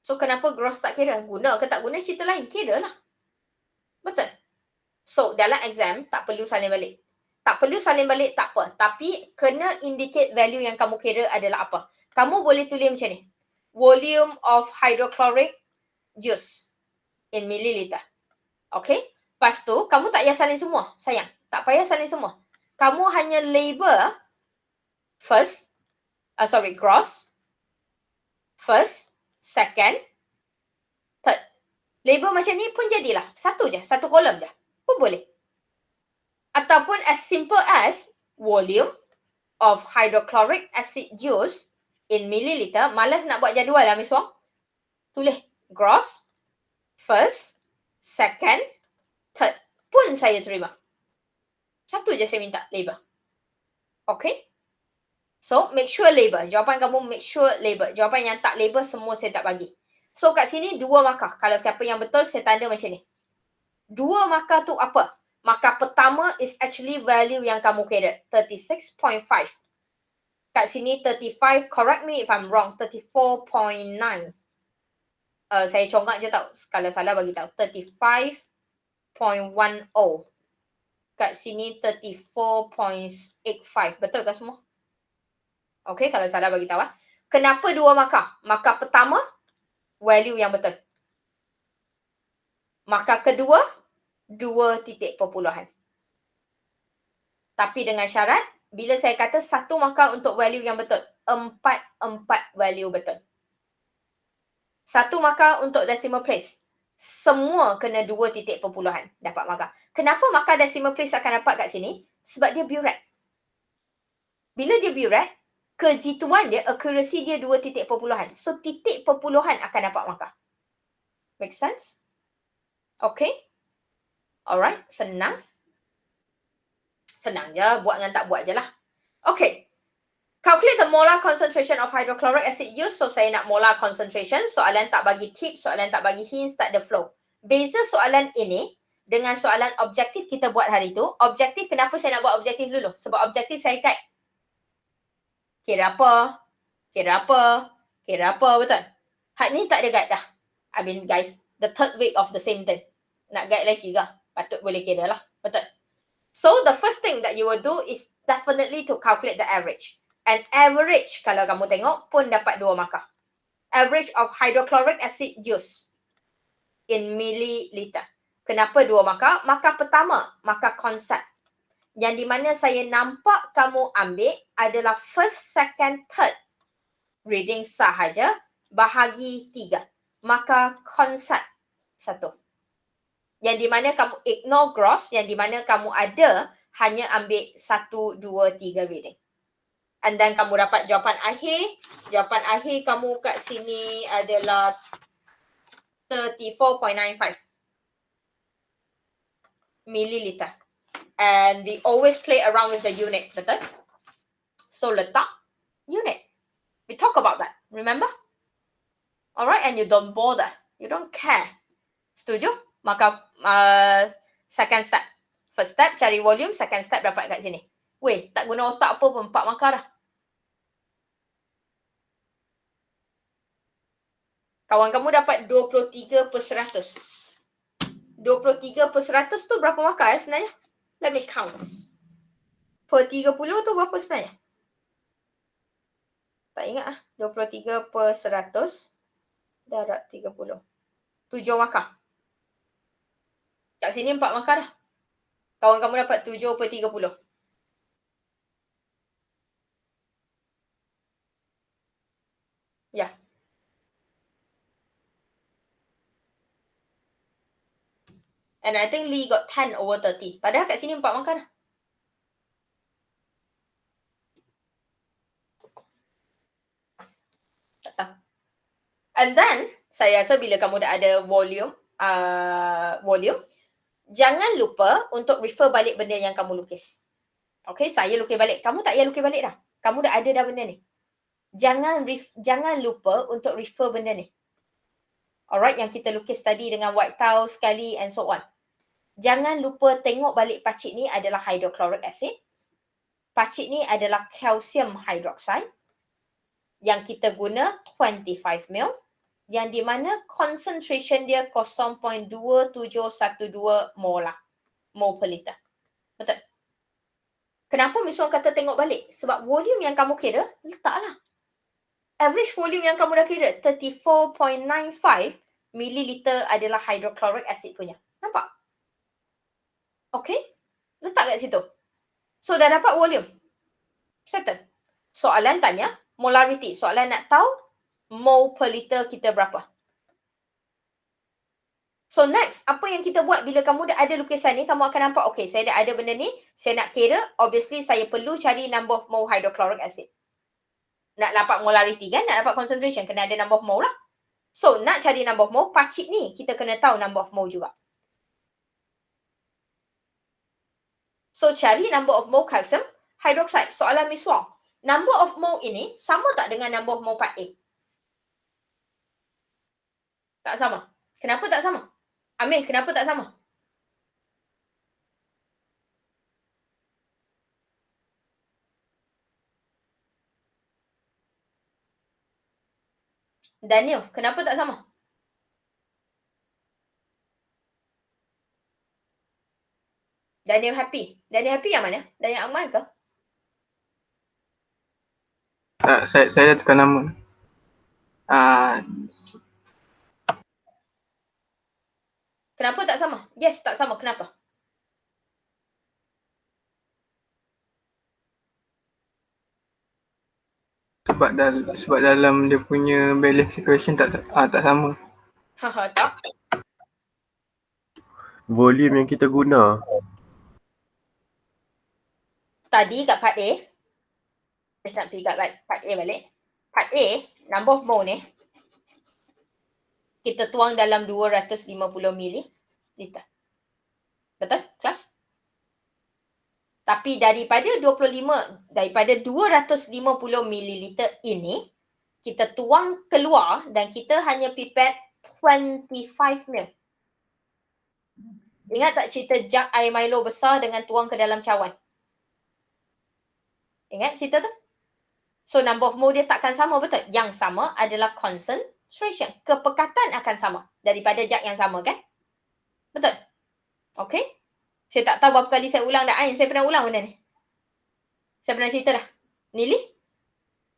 So, kenapa gross tak kira? Guna ke tak guna, cerita lain. Kira lah. Betul? So, dalam exam, tak perlu salin balik. Tak perlu salin balik, tak apa. Tapi, kena indicate value yang kamu kira adalah apa. Kamu boleh tulis macam ni. Volume of hydrochloric juice in milliliter. Okay? Lepas tu, kamu tak payah salin semua. Sayang. Tak payah salin semua. Kamu hanya label first, gross, first, second, third. Label macam ni pun jadilah. Satu je. Satu kolom je. Pun boleh. Ataupun as simple as volume of hydrochloric acid juice in milliliter. Malas nak buat jadual lah, Miss Wong. Tulis gross, first, second, third. Pun saya terima. Satu je saya minta label. Okay? So, make sure label. Jawapan kamu make sure label. Jawapan yang tak label semua saya tak bagi. So, kat sini 2 markah. Kalau siapa yang betul, saya tanda macam ni. 2 markah tu apa? Markah pertama is actually value yang kamu kira. 36.5. Kat sini 35. Correct me if I'm wrong. 34.9. Saya congak je tau. Kalau salah bagi tahu. 35.10. Kat sini 34.85. Betul ke semua? Okay, kalau salah bagi tahu. Kenapa 2 markah? Markah pertama, value yang betul. Markah kedua, 2 titik perpuluhan. Tapi dengan syarat, bila saya kata 1 markah untuk value yang betul, 4 value betul. 1 markah untuk decimal place. Semua kena 2 titik perpuluhan dapat markah. Kenapa markah decimal place akan dapat kat sini? Sebab dia buret. Bila dia buret, kejituan dia, accuracy dia 2 titik perpuluhan. So, titik perpuluhan akan dapat markah. Make sense? Okay? Alright, senang. Senang je, buat dengan tak buat je lah. Okay. Calculate the molar concentration of hydrochloric acid used. So, saya nak molar concentration. Soalan tak bagi tips, soalan tak bagi hints, tak ada flow. Beza soalan ini dengan soalan objektif kita buat hari tu. Objektif, kenapa saya nak buat objektif dulu? Sebab objektif saya guide. Kira apa? Kira apa? Kira apa? Betul? Had ni tak ada guide dah. I mean guys, the third week of the same thing. Nak guide lagi ke? Patut boleh kira lah. Betul? So, the first thing that you will do is definitely to calculate the average. And average, kalau kamu tengok, pun dapat 2 markah. Average of hydrochloric acid use in milliliter. Kenapa 2 markah? Markah pertama, markah konsep. Yang di mana saya nampak kamu ambil adalah first, second, third reading sahaja bahagi 3. Maka konsep 1. Yang di mana kamu ignore gross, yang di mana kamu ada hanya ambil 1, 2, 3 reading. And then kamu dapat jawapan akhir. Jawapan akhir kamu kat sini adalah 34.95 milliliter. And we always play around with the unit, betul? So, letak unit. We talk about that, remember? Alright, and you don't bother. You don't care. Setuju? Maka, second step. First step, cari volume. Second step, dapat kat sini. Weh, tak guna otak apa pun, 4 markah dah. Kawan kamu dapat 23/100. 23/100 tu berapa markah sebenarnya? Let me count. Per 30 tu berapa sebenarnya? Tak ingat ah. 23/100 darab 30. 7 markah. Kat sini 4 markah dah. Kawan kamu dapat 7/30. Ya. And I think Lee got 10/30. Padahal kat sini 4 markah dah. Tak tahu. And then, saya rasa bila kamu dah ada volume, jangan lupa untuk refer balik benda yang kamu lukis. Okay, saya lukis balik. Kamu tak payah lukis balik dah. Kamu dah ada dah benda ni. Jangan lupa untuk refer benda ni. Alright, yang kita lukis tadi dengan white tile sekali and so on. Jangan lupa tengok balik pacik ni adalah hydrochloric acid. Pacik ni adalah calcium hydroxide. Yang kita guna 25 ml. Yang di mana concentration dia 0.2712 molar. Mol per liter. Betul? Kenapa Miss Wong kata tengok balik? Sebab volume yang kamu kira, letaklah. Average volume yang kamu dah kira, 34.95 milliliter adalah hydrochloric acid punya. Nampak? Okay? Letak kat situ. So, dah dapat volume. Settle. Soalan tanya, molarity. Soalan nak tahu, mol per liter kita berapa. So, next, apa yang kita buat bila kamu dah ada lukisan ni, kamu akan nampak, okay, saya dah ada benda ni, saya nak kira, obviously, saya perlu cari number of mole hydrochloric acid. Nak dapat molarity kan, nak dapat concentration, kena ada number of mole lah. So, nak cari number of mole, pacik ni, kita kena tahu number of mole juga. So, cari number of mole calcium hydroxide. Soalan Miss Wong. number of mole ini sama tak dengan number of mole part A? Tak sama. Kenapa tak sama? Amir, kenapa tak sama? Daniel, kenapa tak sama? Daniel Happy. Daniel Happy yang mana? Daniel Ahmad ke? Saya dah tukar nama. Kenapa tak sama? Yes, tak sama. Kenapa? Sebab dalam dia punya balance equation tak sama. Haha, tak. Volume yang kita guna. Tadi kat part A, let's nak pergi kat part A balik. Part A, number of mole ni, kita tuang dalam 250 mililiter. Betul, kelas? Tapi daripada 250 mililiter ini, kita tuang keluar dan kita hanya pipet 25 ml. Ingat tak cerita jug air Milo besar dengan tuang ke dalam cawan? Ingat cerita tu? So number of mole dia takkan sama, betul? Yang sama adalah concentration. Kepekatan akan sama daripada jug yang sama, kan? Betul? Okay? Saya tak tahu berapa kali saya ulang dah. Saya pernah ulang benda ni. Saya pernah cerita dah. Nili?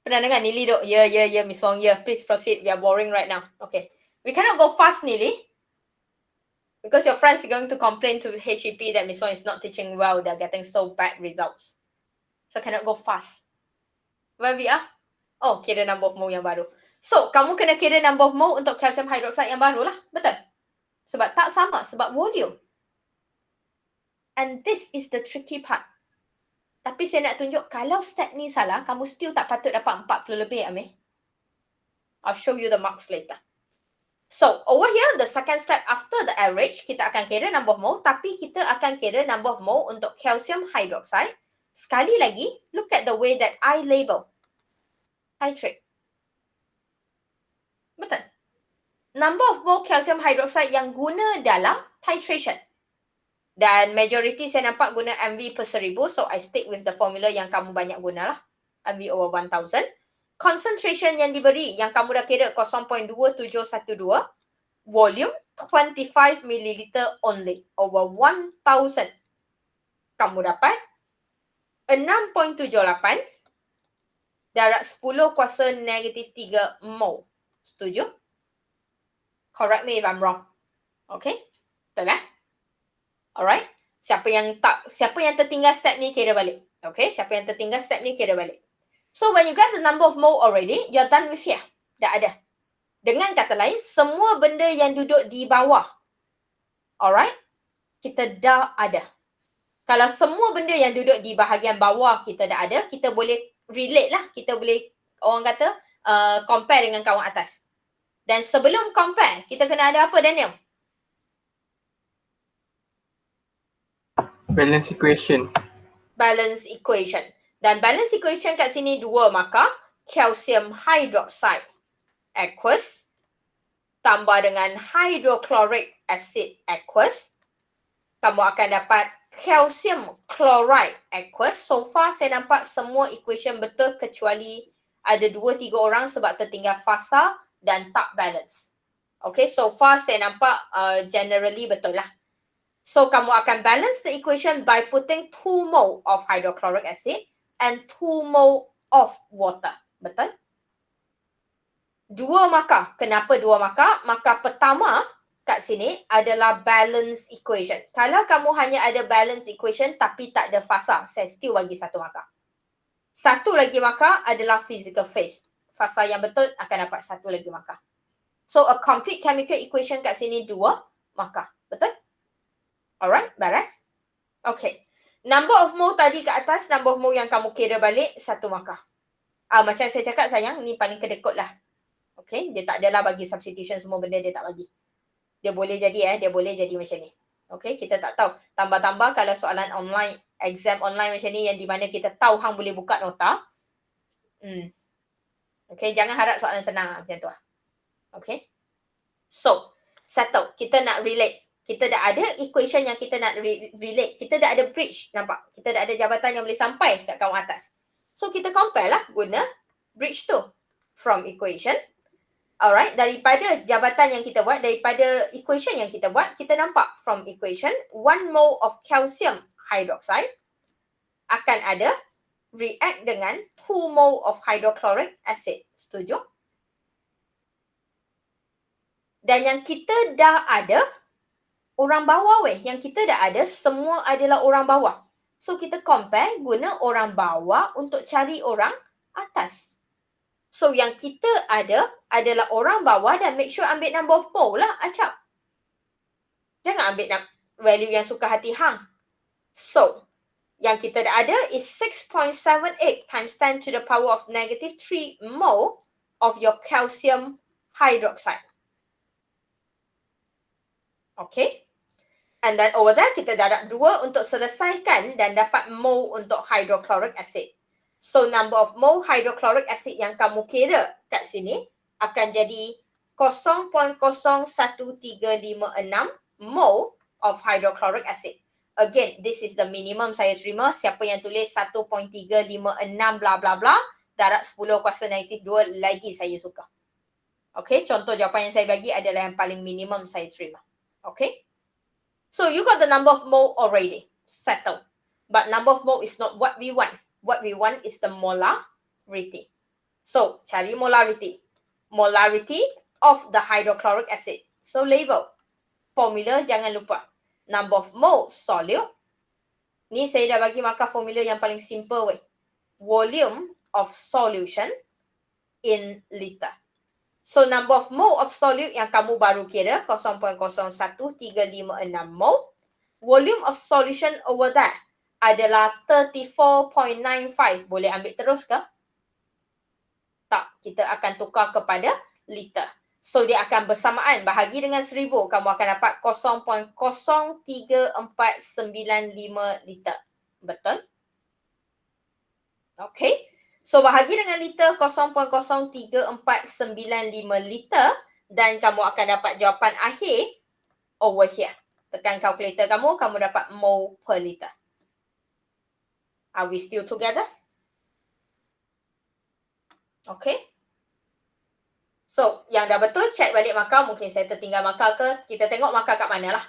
Pernah dengar Nili duk? Ya, Miss Wong, please proceed. We are boring right now. Okay. We cannot go fast, Nili. Because your friends are going to complain to HEP that Miss Wong is not teaching well. They're getting so bad results. So cannot go fast. Where we are? Oh, kira number of mole yang baru. So, kamu kena kira number of mole untuk calcium hydroxide yang baru lah. Betul? Sebab tak sama. Sebab volume. And this is the tricky part. Tapi saya nak tunjuk, kalau step ni salah, kamu still tak patut dapat 40 lebih, Amir. I'll show you the marks later. So, over here, the second step after the average, kita akan kira number of mole, tapi kita akan kira number of mole untuk calcium hydroxide. Sekali lagi, look at the way that I label. Titrate. Betul. Number of mole calcium hydroxide yang guna dalam titration. Dan majority saya nampak guna MV per 1000. So, I stick with the formula yang kamu banyak guna lah. MV over 1000. Concentration yang diberi, yang kamu dah kira 0.2712. Volume 25 ml only. Over 1000. Kamu dapat 6.78 darab 10 kuasa negatif 3 mol. Setuju? Correct me if I'm wrong. Okay? Betul lah? Alright? Siapa yang tertinggal step ni kira balik. Okay? Siapa yang tertinggal step ni kira balik. So when you get the number of mole already, you're done with here. Dah ada. Dengan kata lain, semua benda yang duduk di bawah. Alright? Kita dah ada. Kalau semua benda yang duduk di bahagian bawah kita dah ada, kita boleh relate lah. Kita boleh, orang kata, compare dengan kawan atas. Dan sebelum compare, kita kena ada apa, Daniel? Balance equation. Balance equation. Dan balance equation kat sini 2 markah. Calcium hydroxide aqueous tambah dengan hydrochloric acid aqueous. Kamu akan dapat calcium chloride aqueous. So far saya nampak semua equation betul kecuali ada 2-3 orang sebab tertinggal fasa dan tak balance. Okay, so far saya nampak generally betul lah. So kamu akan balance the equation by putting 2 mole of hydrochloric acid and 2 mole of water. Betul? 2 markah. Kenapa 2 markah? Markah pertama kat sini adalah balance equation. Kalau kamu hanya ada balance equation tapi tak ada fasa, saya still bagi 1 markah. 1 lagi markah adalah physical phase. Fasa yang betul akan dapat 1 lagi markah. So a complete chemical equation kat sini 2 markah. Betul? Alright, beres? Okay. Number of mole tadi kat atas, number of mole yang kamu kira balik 1 markah. Macam saya cakap sayang, ni paling kedekut lah. Okay, dia tak adalah bagi substitution semua benda dia tak bagi. Dia boleh jadi dia boleh jadi macam ni. Okay, kita tak tahu. Tambah-tambah kalau soalan online, exam online macam ni yang di mana kita tahu hang boleh buka nota, Okay, jangan harap soalan senang macam tu lah. Okay. So, settle. Kita nak relate. Kita dah ada equation yang kita nak relate. Kita dah ada bridge, nampak? Kita dah ada jabatan yang boleh sampai kat kaum atas. So, kita compare lah guna bridge tu. From equation. Alright, daripada jabatan yang kita buat, daripada equation yang kita buat, kita nampak from equation, 1 mole of calcium hydroxide akan ada react dengan 2 mole of hydrochloric acid. Setuju? Dan yang kita dah ada, orang bawah weh. Yang kita dah ada, semua adalah orang bawah. So, kita compare guna orang bawah untuk cari orang atas. So, yang kita ada adalah orang bawah dan make sure ambil number of mole lah, acap. Jangan ambil value yang suka hati hang. So, yang kita dah ada is 6.78 times 10 to the power of negative 3 mole of your calcium hydroxide. Okay. And then over there, kita dah ada 2 untuk selesaikan dan dapat mole untuk hydrochloric acid. So, number of mole hydrochloric acid yang kamu kira kat sini akan jadi 0.01356 mole of hydrochloric acid. Again, this is the minimum saya terima. Siapa yang tulis 1.356 bla bla bla, darab 10 kuasa negatif 2 lagi saya suka. Okay, contoh jawapan yang saya bagi adalah yang paling minimum saya terima. Okay. So, you got the number of mole already. Settle. But number of mole is not what we want. What we want is the molarity. So, cari molarity. Molarity of the hydrochloric acid. So, label. Formula jangan lupa. Number of mole solute. Ni saya dah bagi markah formula yang paling simple weh. Volume of solution in liter. So, number of mole of solute yang kamu baru kira 0.01356 mole. Volume of solution over there adalah 34.95. Boleh ambil terus ke? Tak, kita akan tukar kepada liter. So, dia akan bersamaan. Bahagi dengan 1000, kamu akan dapat 0.03495 liter. Betul? Okay. So, bahagi dengan liter 0.03495 liter dan kamu akan dapat jawapan akhir over here. Tekan kalkulator kamu, kamu dapat mole per liter. Are we still together? Okay. So, yang dah betul, check balik markah. Mungkin saya tertinggal markah ke. Kita tengok markah kat mana lah.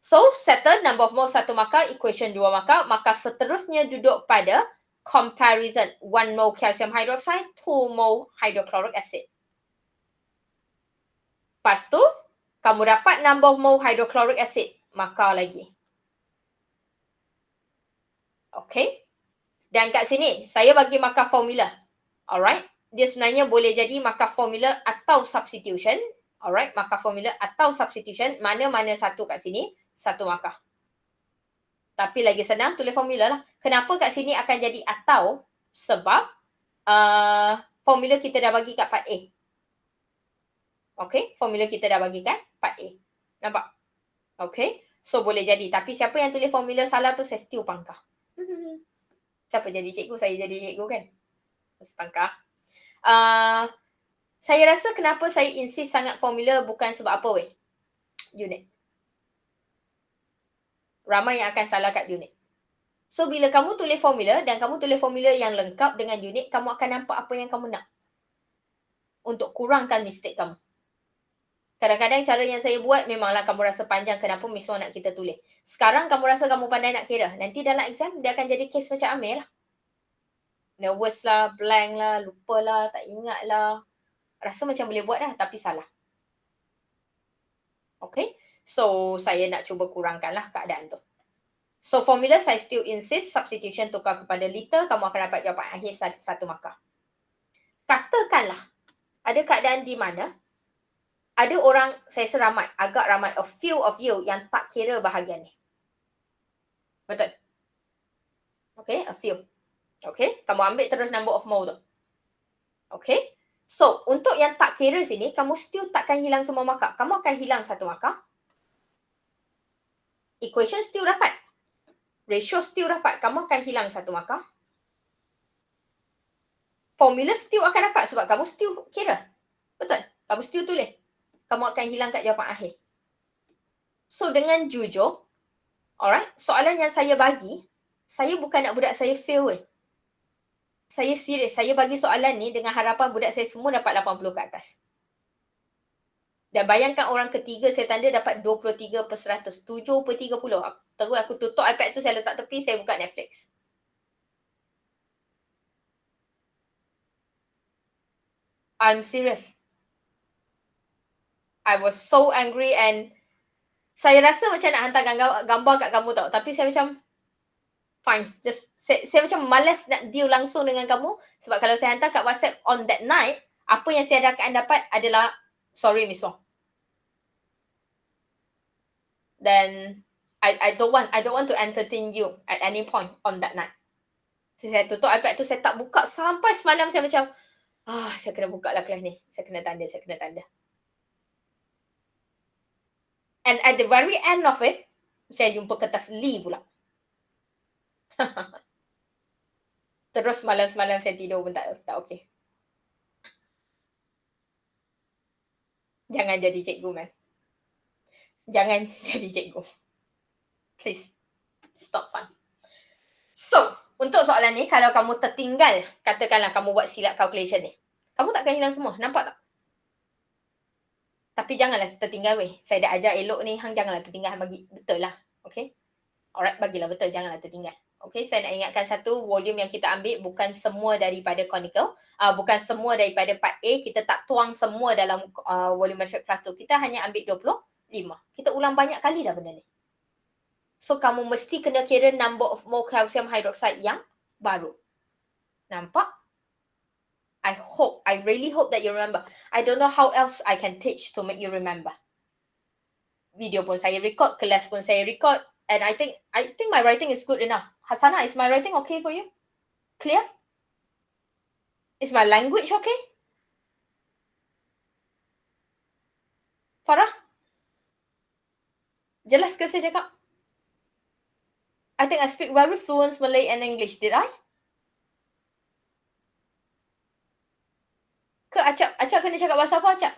So, settle number of mole 1 markah, equation 2 markah. Maka seterusnya duduk pada comparison 1 mole calcium hydroxide, 2 mole hydrochloric acid. Lepas tu, kamu dapat number of mole hydrochloric acid. Markah lagi. Okay. Dan kat sini, saya bagi markah formula. Alright. Dia sebenarnya boleh jadi markah formula atau substitution. Alright. Markah formula atau substitution. Mana-mana satu kat sini, satu markah. Tapi lagi senang tulis formula lah. Kenapa kat sini akan jadi atau? Sebab formula kita dah bagi kat part A. Okay, formula kita dah bagi kat part A. Nampak? Okay, so boleh jadi. Tapi siapa yang tulis formula salah tu saya still pangkah. Siapa jadi cikgu? Saya jadi cikgu kan? Pangkah. Saya rasa kenapa saya insist sangat formula bukan sebab apa weh? Unit. Ramai yang akan salah kat unit. So, bila kamu tulis formula dan kamu tulis formula yang lengkap dengan unit, kamu akan nampak apa yang kamu nak. Untuk kurangkan mistake kamu. Kadang-kadang cara yang saya buat memanglah kamu rasa panjang kenapa Miss Wan nak kita tulis. Sekarang kamu rasa kamu pandai nak kira. Nanti dalam exam, dia akan jadi case macam Amir lah. Nervous lah, blank lah, lupa lah, tak ingat lah. Rasa macam boleh buat dah, tapi salah. Okay? So, saya nak cuba kurangkanlah keadaan tu. So, formula saya still insist substitution tukar kepada liter, kamu akan dapat jawapan akhir 1 markah. Katakanlah, ada keadaan di mana ada orang, saya seramai, agak ramai, a few of you yang tak kira bahagian ni. Betul? Okay, a few. Okay, kamu ambil terus number of mole tu. Okay, so untuk yang tak kira sini, kamu still takkan hilang semua markah. Kamu akan hilang 1 markah. Equation still dapat. Ratio still dapat. Kamu akan hilang 1 markah. formula still akan dapat sebab kamu still kira. Betul? Kamu still tulis. Kamu akan hilang kat jawapan akhir. So dengan jujur, alright, soalan yang saya bagi, saya bukan nak budak saya fail Saya serius, saya bagi soalan ni dengan harapan budak saya semua dapat 80 ke atas. Dan bayangkan orang ketiga saya tanda dapat 23%, 7/30. Terus aku tutup iPad tu, saya letak tepi, saya buka Netflix. I'm serious. I was so angry and saya rasa macam nak hantar gambar kat kamu tau. Tapi saya macam, fine. Just saya macam malas nak deal langsung dengan kamu. Sebab kalau saya hantar kat WhatsApp on that night, apa yang saya akan dapat adalah, sorry Miss Wong. Then I don't want to entertain you at any point on that night. Saya tutup iPad tu, saya tak buka sampai semalam. Saya macam, saya kena buka lah kelas ni. Saya kena tanda. And at the very end of it, saya jumpa kertas Lee pula. Terus malam-malam saya tidur pun tak okey. Jangan jadi cikgu, man. Jangan jadi cikgu. Please, stop fun. So, untuk soalan ni, kalau kamu tertinggal, katakanlah kamu buat silap calculation ni. Kamu takkan hilang semua, nampak tak? Tapi janganlah tertinggal weh. Saya dah ajar elok ni, hang janganlah tertinggal, bagi betul lah. Okay? Alright, bagilah betul, janganlah tertinggal. Okay, saya nak ingatkan satu, volume yang kita ambil bukan semua daripada conical, bukan semua daripada part A, kita tak tuang semua dalam volumetric class tu. Kita hanya ambil 25. Kita ulang banyak kali dah benda ni. So, kamu mesti kena kira number of mole calcium hydroxide yang baru. Nampak? I really hope that you remember. I don't know how else I can teach to make you remember. Video pun saya record, kelas pun saya record, and I think my writing is good enough. Hasana, is my writing okay for you? Clear? Is my language okay? Farah? Jelas ke saya cakap? I think I speak very fluent Malay and English, did I? Ke Acap kena cakap bahasa apa, Acap?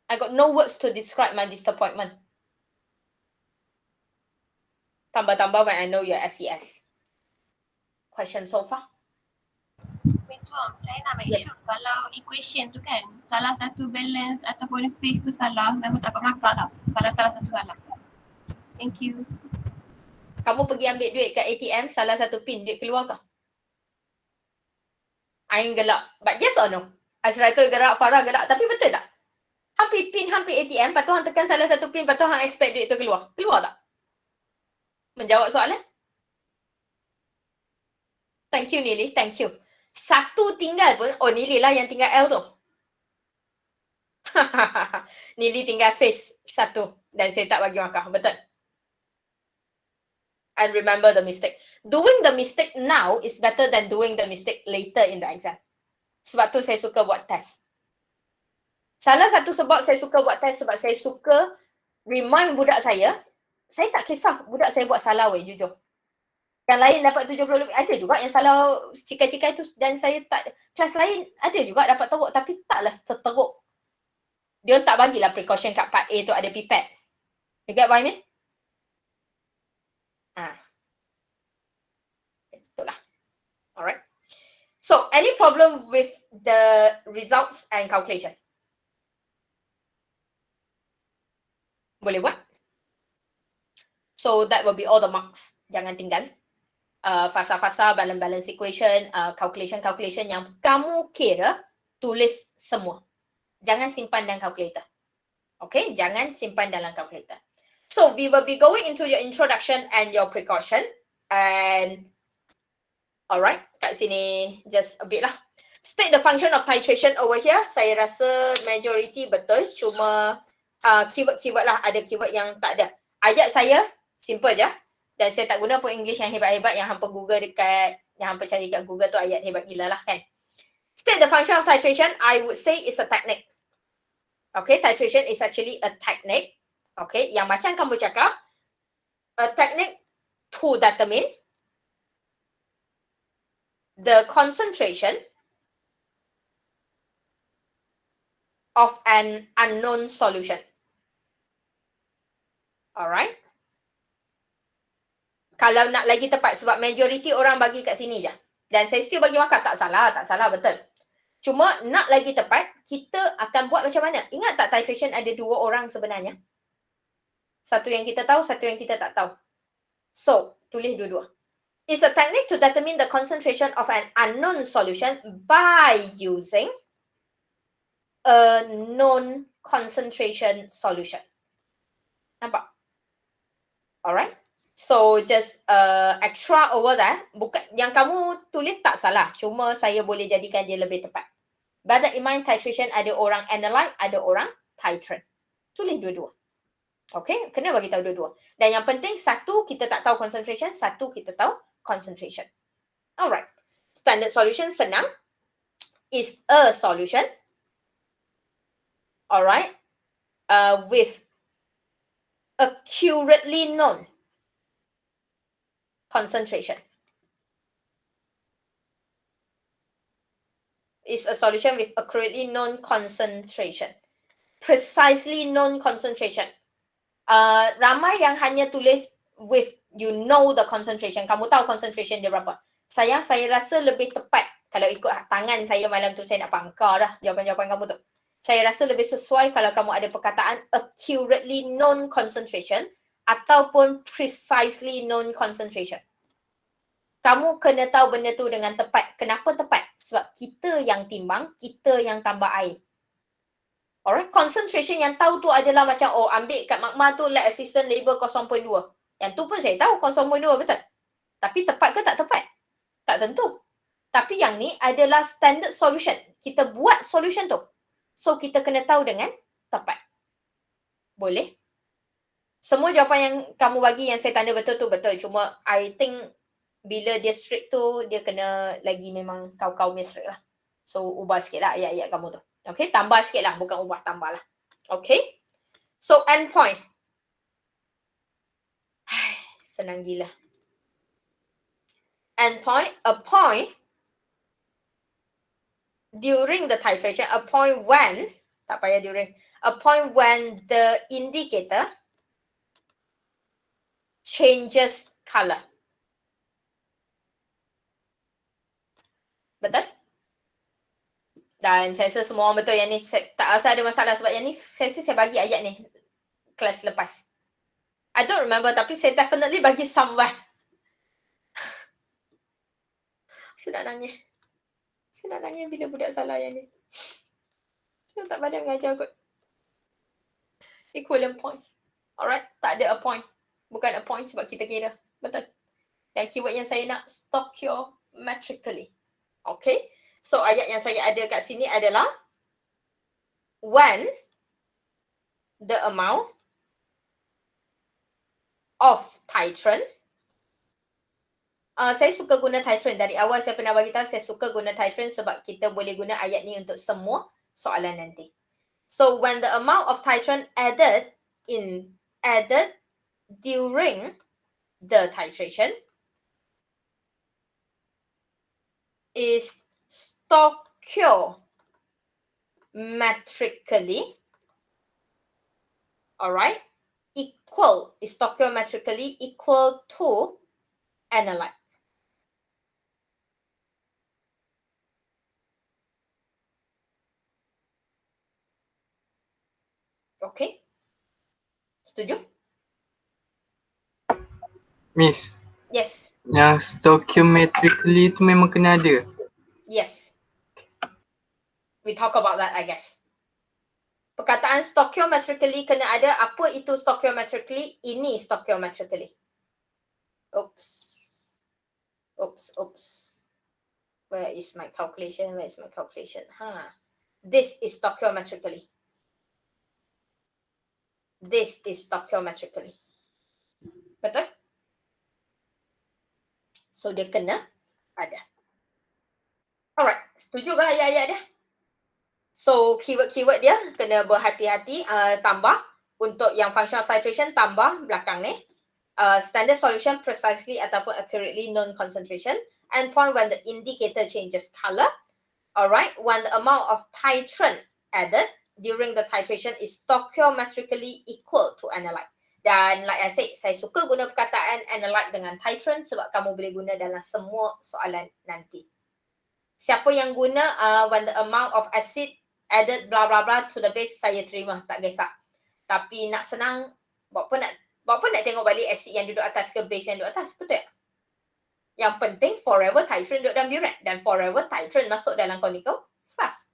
I got no words to describe my disappointment. Tambah-tambah when I know you're SES. Question so far? Miss Wong, saya nak make sure kalau equation tu kan, salah satu balance ataupun phase tu salah, memang dapat markah tak? Kalau salah satu salah. Thank you. Kamu pergi ambil duit kat ATM, salah satu pin, duit keluar ke? Ain gelak. But yes or no? Azratul gerak, Farah gerak. Tapi betul tak? Hampir pin, hampir ATM, lepas tu hang tekan salah satu pin, lepas tu hang expect duit tu keluar. Keluar tak? Menjawab soalan? Thank you, Nili. Thank you. Satu tinggal pun, Nili lah yang tinggal L tu. Nili tinggal face satu dan saya tak bagi markah. Betul. And remember the mistake. Doing the mistake now is better than doing the mistake later in the exam. Sebab tu saya suka buat test. Salah satu sebab saya suka buat test sebab saya suka remind budak saya tak kisah budak saya buat salah weh, jujur. Yang lain dapat 70 lebih, ada juga yang salah cikai-cikai tu dan saya tak, kelas lain ada juga dapat teruk tapi taklah seteruk. Dia tak bagilah precaution kat part A tu ada pipet. You get what I mean? Itulah. Alright. So, any problem with the results and calculation? Boleh buat? So, that will be all the marks. Jangan tinggal. Fasa-fasa, balance equation, calculation yang kamu kira, tulis semua. Jangan simpan dalam calculator. Okay? Jangan simpan dalam calculator. So, we will be going into your introduction and your precaution. And, alright, kat sini just a bit lah. State the function of titration over here. Saya rasa majority betul. Cuma keyword-keyword lah. Ada keyword yang tak ada. Ayat saya, simple je. Dan saya tak guna pun English yang hebat-hebat yang hampa Google dekat, yang hampa cari kat Google tu ayat hebat gila lah kan. State the function of titration, I would say is a technique. Okay, titration is actually a technique. Okay, yang macam kamu cakap, a technique to to determine the concentration of an unknown solution. Alright. Kalau nak lagi tepat, sebab majority orang bagi kat sini je. Dan saya still bagi markah, tak salah, betul. Cuma nak lagi tepat, kita akan buat macam mana? Ingat tak titration ada 2 orang sebenarnya? Satu yang kita tahu, satu yang kita tak tahu. So, tulis dua-dua. It's a technique to determine the concentration of an unknown solution by using a known concentration solution. Nampak? Alright. So, just extra over there. Bukan, yang kamu tulis tak salah. Cuma saya boleh jadikan dia lebih tepat. Bear that in mind, titration ada orang analyte, ada orang titrant. Tulis dua-dua. Okay, kena bagi tahu dua-dua. Dan yang penting, satu kita tak tahu concentration, satu kita tahu concentration. Alright. Standard solution senang. Is a solution. Alright. With accurately known concentration. Is a solution with accurately known concentration. Precisely known concentration. Ramai yang hanya tulis with you know the concentration. Kamu tahu concentration dia berapa. Saya rasa lebih tepat kalau ikut tangan saya malam tu, saya nak pangkar dah jawapan-jawapan kamu tu. Saya rasa lebih sesuai kalau kamu ada perkataan accurately known concentration ataupun precisely known concentration. Kamu kena tahu benda tu dengan tepat. Kenapa tepat? Sebab kita yang timbang, kita yang tambah air. Alright, concentration yang tahu tu adalah macam, oh ambil kat magma tu let assistant label 0.2. Yang tu pun saya tahu 0.2 betul. Tapi tepat ke tak tepat? Tak tentu. Tapi yang ni adalah standard solution. Kita buat solution tu. So kita kena tahu dengan tepat. Boleh? Semua jawapan yang kamu bagi yang saya tanda betul tu betul. Cuma I think bila dia strict tu, dia kena lagi memang kau-kau strict lah. So ubah sikit lah ayat-ayat kamu tu. Okay, tambah sikit lah. Bukan ubah, tambah lah. Okay. So, endpoint. Senang gila. Endpoint, a point during the titration, a point when, tak payah during, a point when the indicator changes color. Betul? Dan saya rasa semua orang betul yang ni, tak rasa ada masalah sebab yang ni saya bagi ayat ni kelas lepas. I don't remember tapi saya definitely bagi somewhere. Saya nak nangis. Saya nak nangis bila budak salah yang ni. Saya tak pandai mengajar kot. Equivalent point. Alright, tak ada a point. Bukan a point sebab kita kira. Betul. Yang keyword yang saya nak, stoichiometrically. Okay. So, ayat yang saya ada kat sini adalah when the amount of titrant, saya suka guna titrant. Dari awal saya pernah bagi tahu saya suka guna titrant sebab kita boleh guna ayat ni untuk semua soalan nanti. So, when the amount of titrant added during the titration is stoichiometrically, alright, stoichiometrically equal to analyte. Okay? Setuju? Miss, Yes. yang stoichiometrically tu memang kena ada. Yes. We talk about that, I guess. Perkataan stoichiometrically kena ada. Apa itu stoichiometrically? Ini stoichiometrically. Oops. Where is my calculation? This is stoichiometrically. This is stoichiometrically. Betul? So, dia kena ada. Alright, setuju ke ayat-ayat dia? So, keyword-keyword dia kena berhati-hati, tambah. Untuk yang function of titration, tambah belakang ni. standard solution precisely ataupun accurately known concentration, and point when the indicator changes color. Alright, when the amount of titrant added during the titration is stoichiometrically equal to analyte. Dan like I said, saya suka guna perkataan analyte dengan titrant sebab kamu boleh guna dalam semua soalan nanti. Siapa yang guna when the amount of acid added blah blah blah to the base, saya terima, tak kisah. Tapi nak senang, buat apa nak tengok balik acid yang duduk atas ke base yang duduk atas, betul tak? Yang penting forever titrant duduk dalam burette dan forever titrant masuk dalam conical flask.